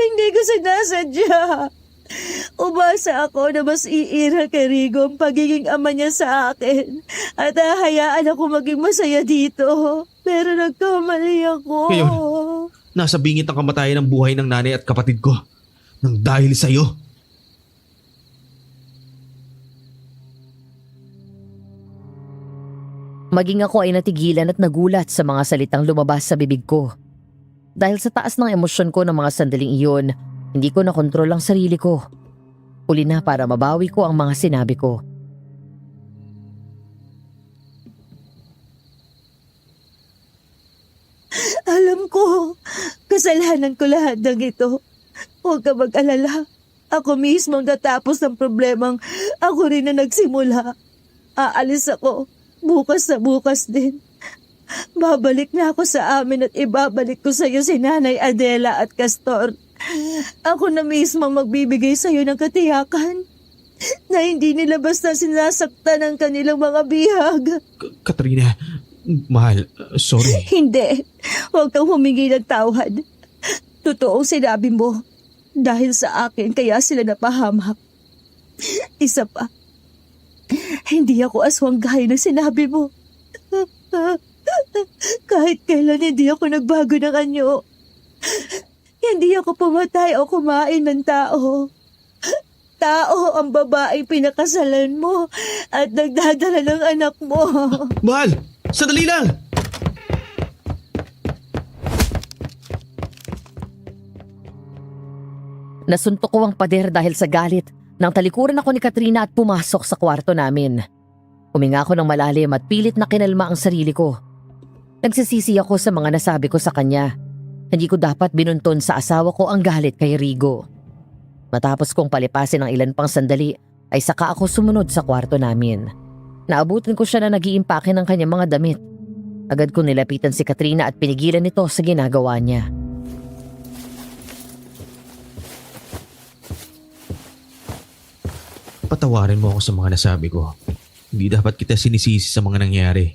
Hindi ko sinasadya. Umasa ako na mas iira kay Rigo ang pagiging ama niya sa akin at hahayaan ako maging masaya dito. Pero nagkamali ako. Ngayon, nasa bingit ang kamatayan ng buhay ng nanay at kapatid ko nang dahil sa iyo. Maging ako ay natigilan at nagulat sa mga salitang lumabas sa bibig ko. Dahil sa taas ng emosyon ko ng mga sandaling iyon, hindi ko nakontrol ang sarili ko. Uli na para mabawi ko ang mga sinabi ko. Alam ko, kasalanan ko lahat ng ito. Huwag ka mag-alala. Ako mismo ang tatapos ng problemang ako rin na nagsimula. Aalis ako. Bukas na bukas din. Babalik na ako sa amin at ibabalik ko sa iyo si Nanay Adela at Castor. Ako na mismo magbibigay sa iyo ng katiyakan na hindi nila basta sinasaktan ang kanilang mga bihag. Katrina, mahal, sorry. Hindi. Huwag kang humingi ng tawad. Totoong sinabi mo. Dahil sa akin, kaya sila napahamak. Isa pa. Hindi ako aswang gaya ng sinabi mo. Kahit kailan hindi ako nagbago ng anyo. Hindi ako pumatay o kumain ng tao. Tao ang babaeng pinakasalan mo at nagdadala ng anak mo. Mahal, sandali lang! Nasuntok ko ang pader dahil sa galit nang talikuran ako ni Katrina at pumasok sa kwarto namin. Huminga ako ng malalim at pilit na kinalma ang sarili ko. Nagsisisi ako sa mga nasabi ko sa kanya. Hindi ko dapat binunton sa asawa ko ang galit kay Rigo. Matapos kong palipasin ang ilan pang sandali, ay saka ako sumunod sa kwarto namin. Naabutan ko siya na nag-iimpake ng kanyang mga damit. Agad ko nilapitan si Katrina at pinigilan ito sa ginagawa niya. Patawarin mo ako sa mga nasabi ko. Hindi dapat kita sinisisi sa mga nangyari.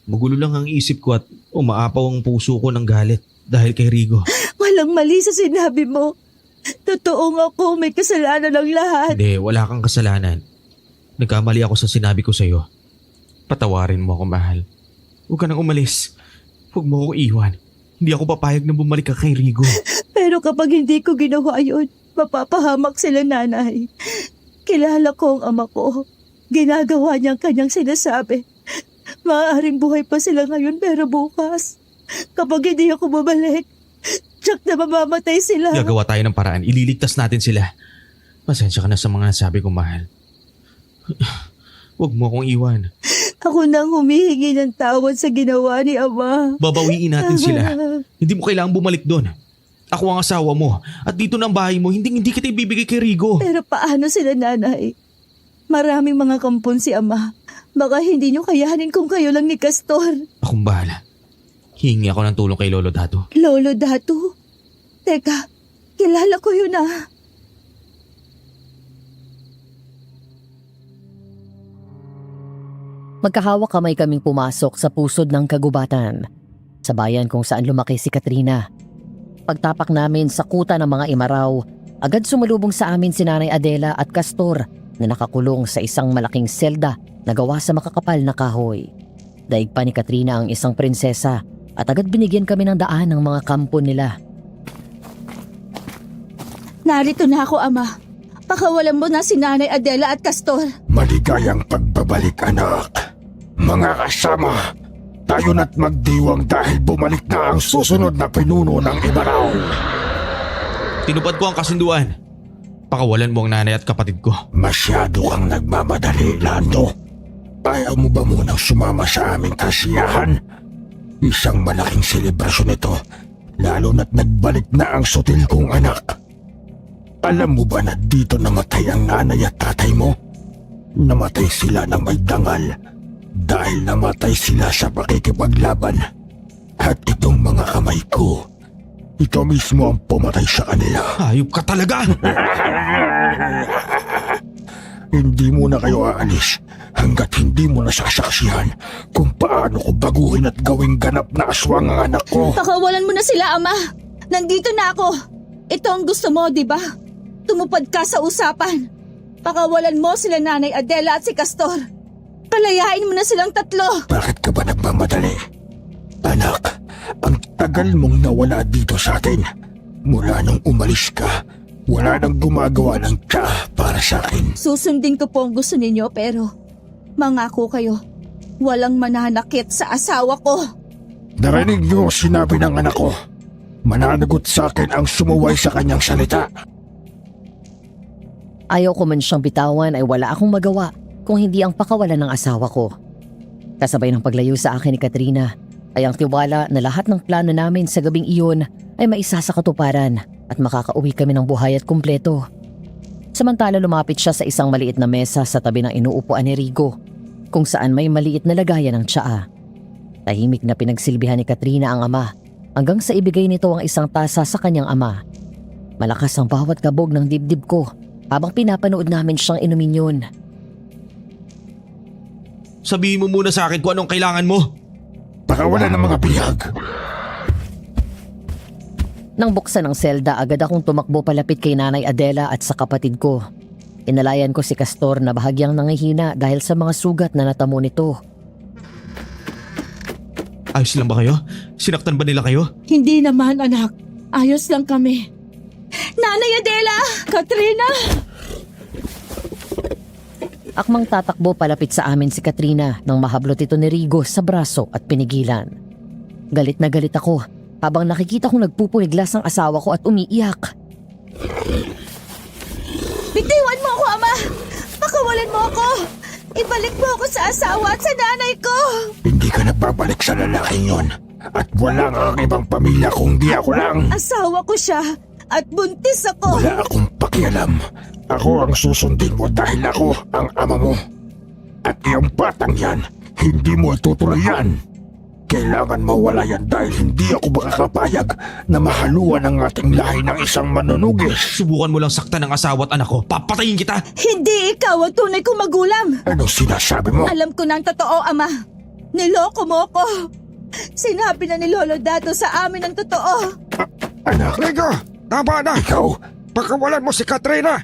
Magulo lang ang isip ko at umaapaw ang puso ko ng galit dahil kay Rigo. Walang mali sa sinabi mo. Totoong ako, may kasalanan ng lahat. Hindi, wala kang kasalanan. Nagkamali ako sa sinabi ko sa'yo. Patawarin mo ako, mahal. Huwag ka nang umalis. Huwag mo ako iwan. Hindi ako papayag na bumalik ka kay Rigo. Pero kapag hindi ko ginawa yun, mapapahamak sila, nanay. Kilala ko ang ama ko. Ginagawa niya ang kanyang sinasabi. Maaaring buhay pa sila ngayon pero bukas. Kapag hindi ako bumalik, tsak na mamamatay sila. Gagawa tayo ng paraan. Ililigtas natin sila. Pasensya ka na sa mga nasabi ko, mahal. Huwag mo akong iwan. Ako nang humihingi ng tawad sa ginawa ni Ama. Babawiin natin sila. Hindi mo kailangang bumalik doon. Ako ang asawa mo. At dito ng bahay mo, hindi kita ibibigay kay Rigo. Pero paano sila, nanay? Maraming mga kampon si Ama. Baka hindi niyo kayanin kung kayo lang ni Castor. Akong bahala. Hingi ako ng tulong kay Lolo Dato. Lolo Dato? Teka, kilala ko yun ah. Magkahawak kamay kaming pumasok sa pusod ng kagubatan, sa bayan kung saan lumaki si Katrina. Pagtapak namin sa kuta ng mga imaraw, agad sumalubong sa amin si Nanay Adela at Castor na nakakulong sa isang malaking selda na gawa sa makakapal na kahoy. Daig pa ni Katrina ang isang prinsesa at agad binigyan kami ng daan ng mga kampo nila. Narito na ako, Ama. Pakawalan mo na si Nanay Adela at Castor. Maligayang pagbabalik, anak. Mga kasama, tayo na't magdiwang dahil bumalik na ang susunod na pinuno ng Imaraw. Tinupad ko ang kasunduan. Pakawalan mo ang nanay at kapatid ko. Masyado kang nagmamadali, Lando. Ayaw mo ba munang sumama sa aming kasiyahan? Isang malaking selebrasyon ito, lalo na't nagbalik na ang sutil kong anak. Alam mo ba na dito namatay ang nanay at tatay mo? Namatay sila ng may dangal dahil namatay sila sa pakikipaglaban. At itong mga kamay ko, ito mismo ang pumatay sa kanila. Hayop ka talaga! Hindi muna kayo aalis hanggat hindi mo nasasaksihan kung paano ko baguhin at gawing ganap na aswang ang anak ko. Pakawalan mo na sila, Ama. Nandito na ako. Ito ang gusto mo, di ba? Tumupad ka sa usapan. Pakawalan mo sila Nanay Adela at si Castor. Palayain mo na silang tatlo. Bakit ka ba nagmamadali? Anak, ang tagal mong nawala dito sa atin. Mula nung umalis ka, wala nang gumagawa ng tsa para sa akin. Susundin ko po ang gusto ninyo pero mangako kayo, walang mananakit sa asawa ko. Narinig niyo sinabi ng anak ko. Mananagot sa akin ang sumuway sa kanyang salita. Ayaw ko man siyang bitawan ay wala akong magawa kung hindi ang pakawalan ng asawa ko. Kasabay ng paglayo sa akin ni Katrina ay ang tiwala na lahat ng plano namin sa gabing iyon ay maisa sa katuparan at makakauwi kami ng buhay at kumpleto. Samantala lumapit siya sa isang maliit na mesa sa tabi ng inuupuan ni Rigo kung saan may maliit na lagayan ng tsaa. Tahimik na pinagsilbihan ni Katrina ang ama hanggang sa ibigay nito ang isang tasa sa kanyang ama. Malakas ang bawat kabog ng dibdib ko habang pinapanood namin siyang inumin yun. Sabihin mo muna sa akin kung anong kailangan mo. Pakawalan ng mga bihag. Nang buksan ang selda, agad akong tumakbo palapit kay Nanay Adela at sa kapatid ko. Inalayan ko si Castor na bahagyang nangihina dahil sa mga sugat na natamo nito. Ayos lang ba kayo? Sinaktan ba nila kayo? Hindi naman, anak. Ayos lang kami. Nanay Adela! Katrina! Akmang tatakbo palapit sa amin si Katrina nang mahablot ito ni Rigo sa braso at pinigilan. Galit na galit ako habang nakikita kong nagpupuniglas ang asawa ko at umiiyak. Bitiwan mo ako, Ama! Pakawalan mo ako! Ibalik mo ako sa asawa at sa nanay ko! Hindi ka nagbabalik sa lalaking yon. At wala kang ibang pamilya kung di ako lang. Asawa ko siya at buntis ako! Wala akong pakialam. Ako ang susundin mo dahil ako ang ama mo. At iyong batang yan, hindi mo itutuloy yan. Kailangan mawala yan dahil hindi ako makakapayag na mahaluan ang ating lahi ng isang manunugis. Subukan mo lang saktan ng asawa at anak ko. Papatayin kita! Hindi ikaw ang tunay kong magulang! Ano sinasabi mo? Alam ko ng totoo, Ama. Niloko mo ako. Sinabi na ni Lolo Dato sa amin ang totoo. Anak, Rigo, tama na! ikaw, Pakawalan mo si Katrina!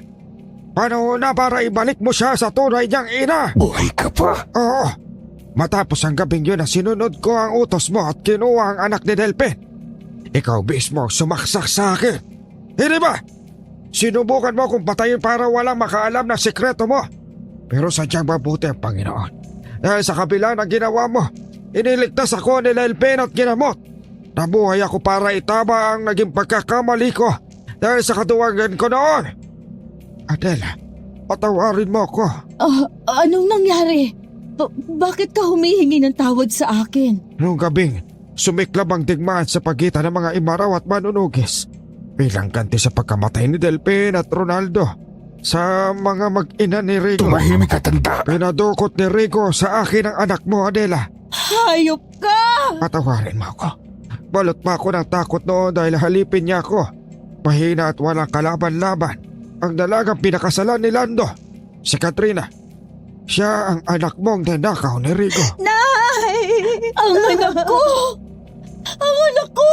Paano na para ibalik mo siya sa tunay niyang ina? buhay ka pa. Oo, matapos ang gabing yun na sinunod ko ang utos mo at kinuha ang anak ni Delphin. Ikaw mismo sumaksak sa akin. Hindi ba? Sinubukan mo akong patayin para walang makaalam ng sikreto mo. Pero sadyang mabuti ang Panginoon. Dahil sa kabila ng ginawa mo, iniligtas ako ni Delphin at ginamot. Nabuhay ako para itama ang naging pagkakamali ko dahil sa katuwagan ko noon. Adela, patawarin mo ako. Anong nangyari? Bakit ka humihingi ng tawad sa akin? Noong gabing, sumiklab ang digmaan sa pagitan ng mga imaraw at manunugis. Bilang ganti sa pagkamatay ni Delphin at Ronaldo, sa mga mag-ina ni Rico. Tumahimik ka, tanda. Pinadukot ni Rico sa akin ang anak mo, Adela. Hayop ka! Patawarin mo ako. Balot pa ako ng takot noon dahil halipin niya ako. Mahina at walang kalaban-laban. Ang dalagang pinakasalan ni Lando, si Katrina. Siya ang anak mong nanakaw ni Rico. Nay! Ang anak ko! Ang anak ko!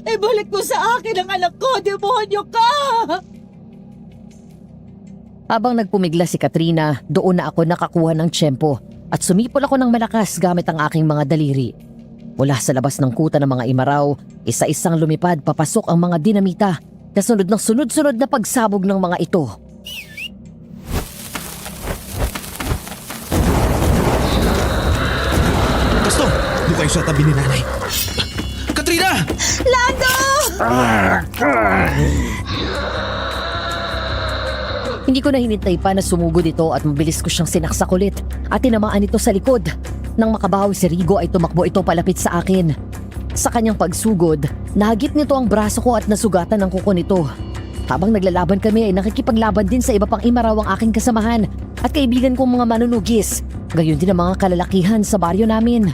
Ibalik mo sa akin ang anak ko! Demonyo ka! Habang nagpumigla si Katrina, doon na ako nakakuha ng tiyempo at sumipol ako ng malakas gamit ang aking mga daliri. Mula sa labas ng kuta ng mga imaraw, isa-isang lumipad papasok ang mga dinamita, kasunod ng sunod-sunod na pagsabog ng mga ito. Pastor, doon kayo sa tabi ni nanay. Katrina! Lando! Hindi ko na hinintay pa na sumugod ito at mabilis ko siyang sinaksak ulit at tinamaan ito sa likod. Nang makabawi si Rigo ay tumakbo ito palapit sa akin. Sa kanyang pagsugod, nahagit nito ang braso ko at nasugatan ang kuko nito. Habang naglalaban kami ay nakikipaglaban din sa iba pang imaraw ang aking kasamahan at kaibigan kong mga manunugis. Gayon din ang mga kalalakihan sa baryo namin.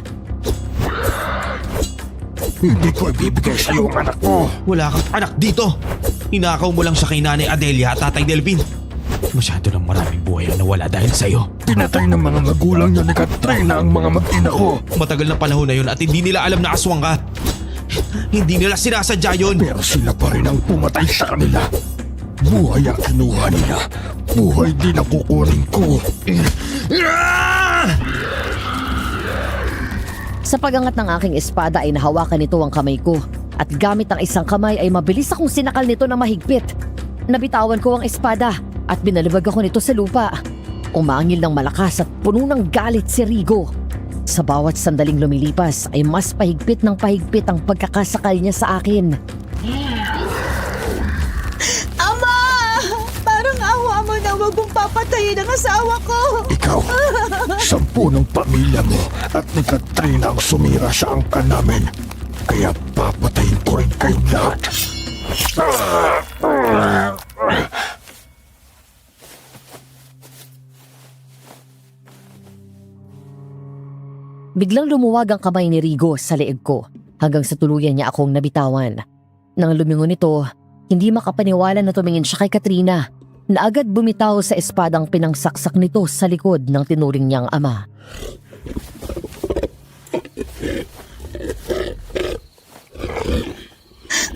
Hindi ko ibibigay sa iyo ang anak mo. Wala kang anak dito. Hinakaw mo lang siya kay Nanay Adelia at Tatay Delvin. Masyado ng maraming buhay ang nawala dahil sa'yo. Pinatay ng mga magulang niya ni Katrina ang mga mag-ina ko. Matagal na panahon na yun at hindi nila alam na aswang ka. Hindi nila sinasadya yun. Pero sila pa rin ang pumatay sa kanila. Buhay ang kinuha nila. Buhay din ang kukunin ko. Sa pagangat ng aking espada ay nahawakan nito ang kamay ko at gamit ang isang kamay ay mabilis akong sinakal nito na mahigpit. Nabitawan ko ang espada at binalibag ako nito sa lupa. Umangil ng malakas at puno ng galit si Rigo. Sa bawat sandaling lumilipas ay mas pahigpit ng pahigpit ang pagkakasakal niya sa akin. Ama! Parang awa mo na huwag mong papatayin ang asawa ko! Ikaw, 10 ng pamilya mo at ni Katrina ang sumira sa angkan namin. Kaya papatayin ko rin kayong lahat. Biglang lumuwag ang kamay ni Rigo sa leeg ko hanggang sa tuluyan niya akong nabitawan. Nang lumingon ito, hindi makapaniwala na tumingin siya kay Katrina na agad bumitaw sa espadang pinangsaksak nito sa likod ng tinuring niyang ama.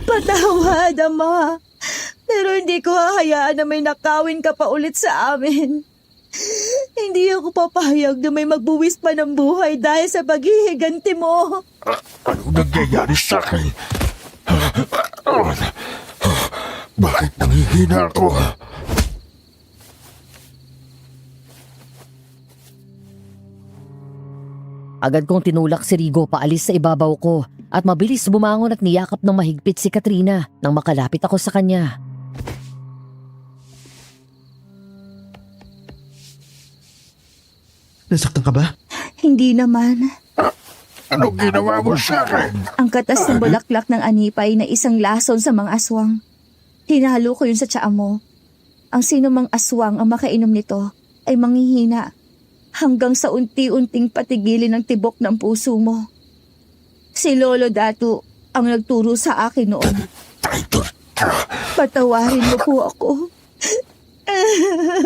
Patawad, Ama. Pero hindi ko hahayaan na may nakawin ka pa ulit sa amin. Hindi ako papayag na may magbuwis pa ng buhay dahil sa paghihiganti mo. Anong nangyayari sa akin? Bakit nanghihina ako? Agad kong tinulak si Rigo paalis sa ibabaw ko at mabilis bumangon at niyakap ng mahigpit si Katrina nang makalapit ako sa kanya. Nasaktan ka ba? Hindi naman. Anong ginawa mo sa akin? Ang katas ng bulaklak ng anipay na isang lason sa mga aswang. Hinalo ko yun sa tsaa mo. Ang sino mang aswang ang makainom nito ay manghihina hanggang sa unti-unting patigilin ng tibok ng puso mo. Si Lolo Datu ang nagturo sa akin noon. Traitor ka! Patawarin mo po ako.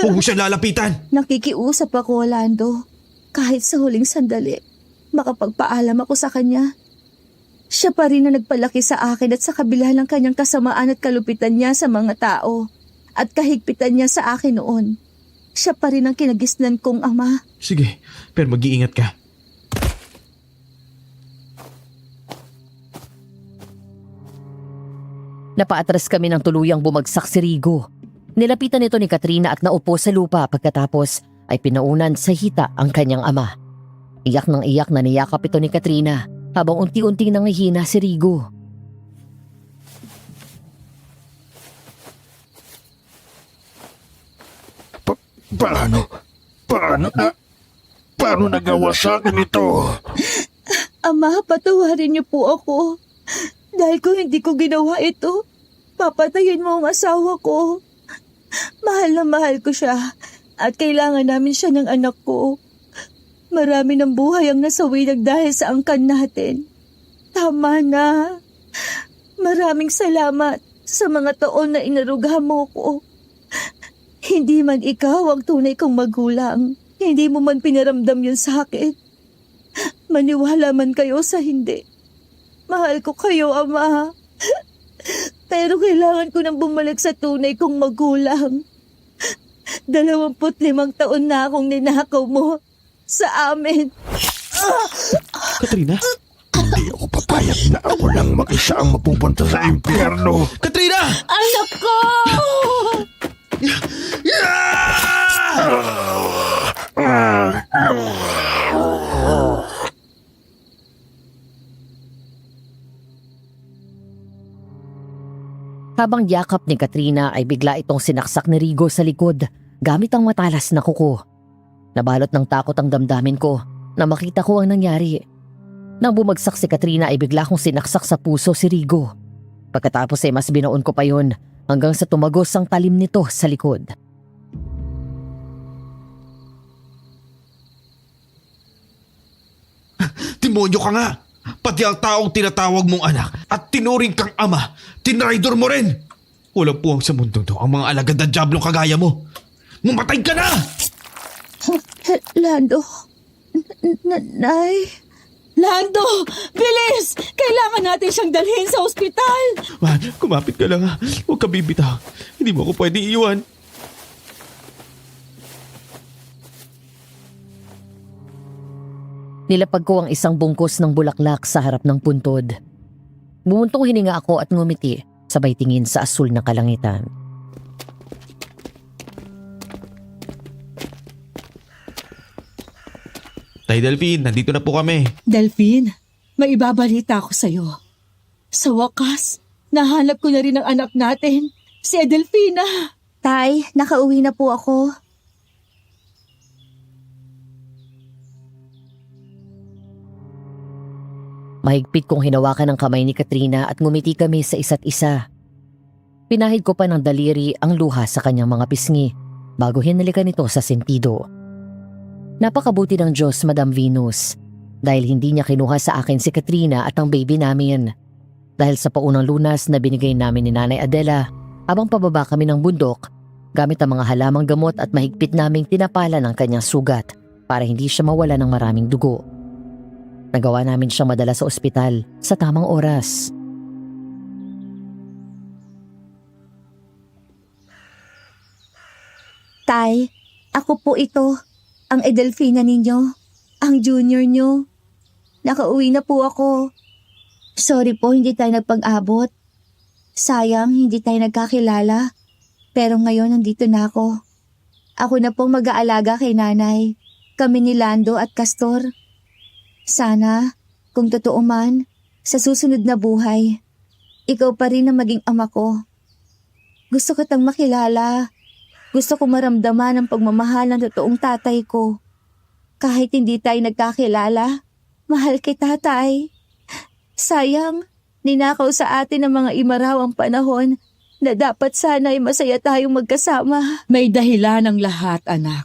Huwag mo siya lalapitan. Nakikiusap ako, Lando. Kahit sa huling sandali, makapagpaalam ako sa kanya. Siya pa rin na nagpalaki sa akin at sa kabila ng kanyang kasamaan at kalupitan niya sa mga tao at kahigpitan niya sa akin noon. Siya pa rin ang kinagisnan kong ama. Sige, pero mag-iingat ka. Napaatras kami ng tuluyang bumagsak si Rigo. Nilapitan ito ni Katrina at naupo sa lupa pagkatapos ay pinaunan sa hita ang kanyang ama. Iyak ng iyak na niyakap ito ni Katrina habang unti-unting nangihina si Rigo. Paano nagawa sa akin ito? Ama, patawarin niyo po ako. Dahil kung hindi ko ginawa ito, papatayin mo ang asawa ko. Mahal na mahal ko siya at kailangan namin siya ng anak ko. Marami ng buhay ang nasawilag dahil sa angkan natin. Tama na. Maraming salamat sa mga taon na inaruga mo ko. Hindi man ikaw ang tunay kong magulang. Hindi mo man pinaramdam yun sa akin. Maniwala man kayo sa hindi. Mahal ko kayo, Ama. Pero kailangan ko nang bumalik sa tunay kong magulang. 25 taon na akong ninakaw mo sa amin. Katrina? Hindi ako papayag na ako lang mag-isa ang mapupunta sa impyerno. Katrina! Anak ko! Habang yakap ni Katrina ay bigla itong sinaksak ni Rigo sa likod gamit ang matalas na kuko. Nabalot ng takot ang damdamin ko na makita ko ang nangyari. Nang bumagsak si Katrina ay bigla kong sinaksak sa puso si Rigo. Pagkatapos ay mas binaon ko pa yon hanggang sa tumagos ang talim nito sa likod. Demonyo ka nga! Pati ang taong tinatawag mong anak at tinuring kang ama, tinraidor mo rin! Walang puwang sa mundo to ang mga alagad na diablong kagaya mo! Mamatay ka na! Lando. Nay. Lando! Bilis! Kailangan natin siyang dalhin sa ospital! Man, kumapit ka lang ha. Huwag ka bibitaw. Hindi mo ako pwede iiwan. Nilapag ko ang isang bungkos ng bulaklak sa harap ng puntod. Bumuntong hininga ako at ngumiti, sabay tingin sa asul na kalangitan. Tay Delphine, nandito na po kami. Delphine, may ibabalita ako sa'yo. Sa wakas, nahanap ko na rin ang anak natin, si Edelfina. Tay, nakauwi na po ako. Mahigpit kong hinawakan ang kamay ni Katrina at ngumiti kami sa isa't isa. Pinahid ko pa ng daliri ang luha sa kanyang mga pisngi bago hinalikan nito sa sentido. Napakabuti ng Diyos, Madam Venus, dahil hindi niya kinuha sa akin si Katrina at ang baby namin. Dahil sa paunang lunas na binigay namin ni Nanay Adela habang pababa kami ng bundok, gamit ang mga halamang gamot at mahigpit naming tinapalan ang kanyang sugat para hindi siya mawala ng maraming dugo. Nagawa namin siyang madala sa ospital sa tamang oras. Tay, ako po ito, ang Edelfina ninyo, ang junior nyo. Nakauwi na po ako. Sorry po, hindi tayo nagpag-abot. Sayang, hindi tayo nagkakilala. Pero ngayon, nandito na ako. Ako na pong mag-aalaga kay nanay. Kami ni Lando at Castor. Sana, kung totoo man, sa susunod na buhay, ikaw pa rin ang maging ama ko. Gusto kitang makilala. Gusto ko maramdaman ang pagmamahal ng totoong tatay ko. Kahit hindi tayo nagkakilala, mahal kita, tay. Sayang, ninakaw sa atin ng mga imaraw ang panahon na dapat sana ay masaya tayong magkasama. May dahilan ang lahat, anak.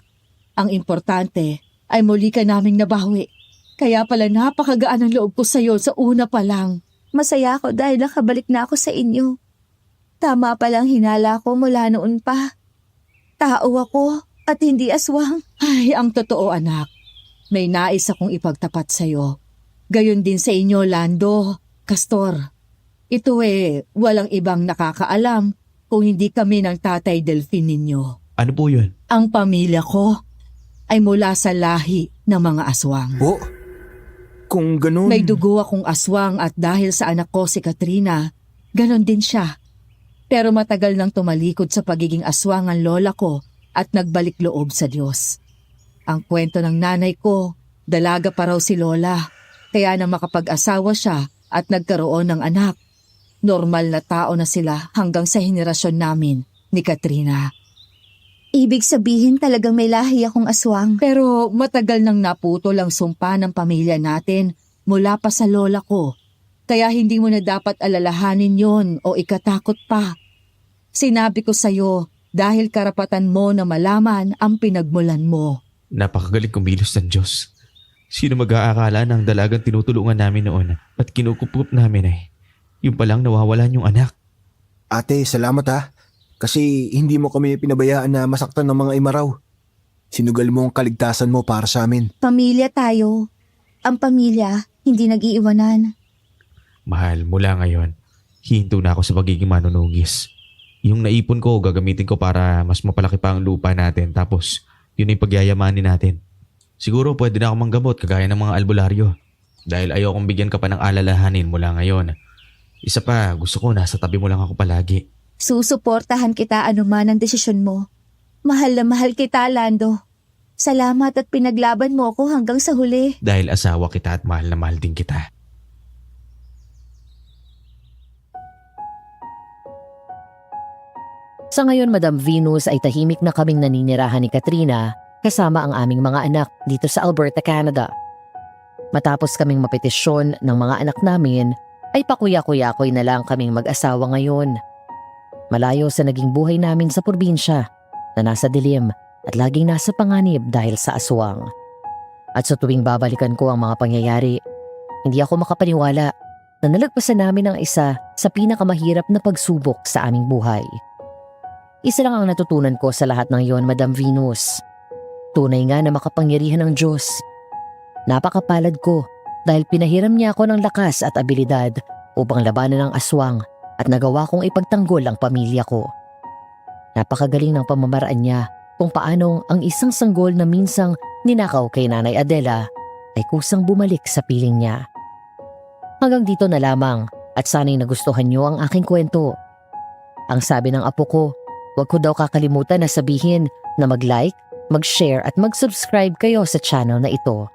Ang importante ay muli ka naming nabawi. Kaya pala napakagaan ang loob ko sa'yo sa una pa lang. Masaya ako dahil nakabalik na ako sa inyo. Tama palang hinala ko mula noon pa. Tao ako at hindi aswang. Ay, ang totoo, anak. May nais akong ipagtapat sa'yo. Gayon din sa inyo, Lando, Castor. Ito walang ibang nakakaalam kung hindi kami ng tatay Delphine ninyo. Ano po yun? Ang pamilya ko ay mula sa lahi ng mga aswang. Po? Kung ganun... May dugo akong aswang at dahil sa anak ko si Katrina, ganon din siya. Pero matagal nang tumalikod sa pagiging aswang ang lola ko at nagbalik loob sa Diyos. Ang kwento ng nanay ko, dalaga pa raw si lola, kaya na makapag-asawa siya at nagkaroon ng anak. Normal na tao na sila hanggang sa henerasyon namin ni Katrina. Ibig sabihin talagang may lahi akong aswang. Pero matagal nang naputol ang sumpa ng pamilya natin mula pa sa lola ko. Kaya hindi mo na dapat alalahanin yon o ikatakot pa. Sinabi ko sa'yo dahil karapatan mo na malaman ang pinagmulan mo. Napakagaling kumilos ng Diyos. Sino mag-aakala ng dalagang tinutulungan namin noon at kinukupup namin ay yung palang nawawalan yung anak. Ate, salamat ha. Kasi hindi mo kami pinabayaan na masaktan ng mga imaraw. Sinugal mo ang kaligtasan mo para sa amin. Pamilya tayo. Ang pamilya, hindi nag-iiwanan. Mahal, mula ngayon, hinto na ako sa pagiging manunugis. Yung naipon ko, gagamitin ko para mas mapalaki pa ang lupa natin tapos yun yung pagyayamanin natin. Siguro pwede na ako manggamot kagaya ng mga albularyo dahil ayokong bigyan ka pa ng alalahanin mula ngayon. Isa pa, gusto ko nasa tabi mo lang ako palagi. Susuportahan kita anuman ang desisyon mo. Mahal na mahal kita, Lando. Salamat at pinaglaban mo ako hanggang sa huli. Dahil asawa kita at mahal na mahal din kita. Sa ngayon, Madam Venus, ay tahimik na kaming naninirahan ni Katrina kasama ang aming mga anak dito sa Alberta, Canada. Matapos kaming mapetisyon ng mga anak namin, ay pakuya-kuyakoy na lang kaming mag-asawa ngayon. Malayo sa naging buhay namin sa probinsya na nasa dilim at laging nasa panganib dahil sa aswang. At sa tuwing babalikan ko ang mga pangyayari, hindi ako makapaniwala na nalagpasan namin ang isa sa pinakamahirap na pagsubok sa aming buhay. Isa lang ang natutunan ko sa lahat ng iyon, Madam Venus. Tunay nga na makapangyarihan ng Diyos. Napakapalad ko dahil pinahiram niya ako ng lakas at abilidad upang labanan ang aswang at nagawa kong ipagtanggol ang pamilya ko. Napakagaling ng pamamaraan niya kung paanong ang isang sanggol na minsang ninakaw kay Nanay Adela ay kusang bumalik sa piling niya. Hanggang dito na lamang at sana'y nagustuhan niyo ang aking kwento. Ang sabi ng apo ko, huwag ko daw kakalimutan na sabihin na mag-like, mag-share at mag-subscribe kayo sa channel na ito.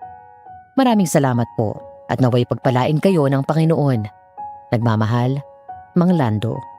Maraming salamat po at naway pagpalain kayo ng Panginoon. Nagmamahal, Mang Lando.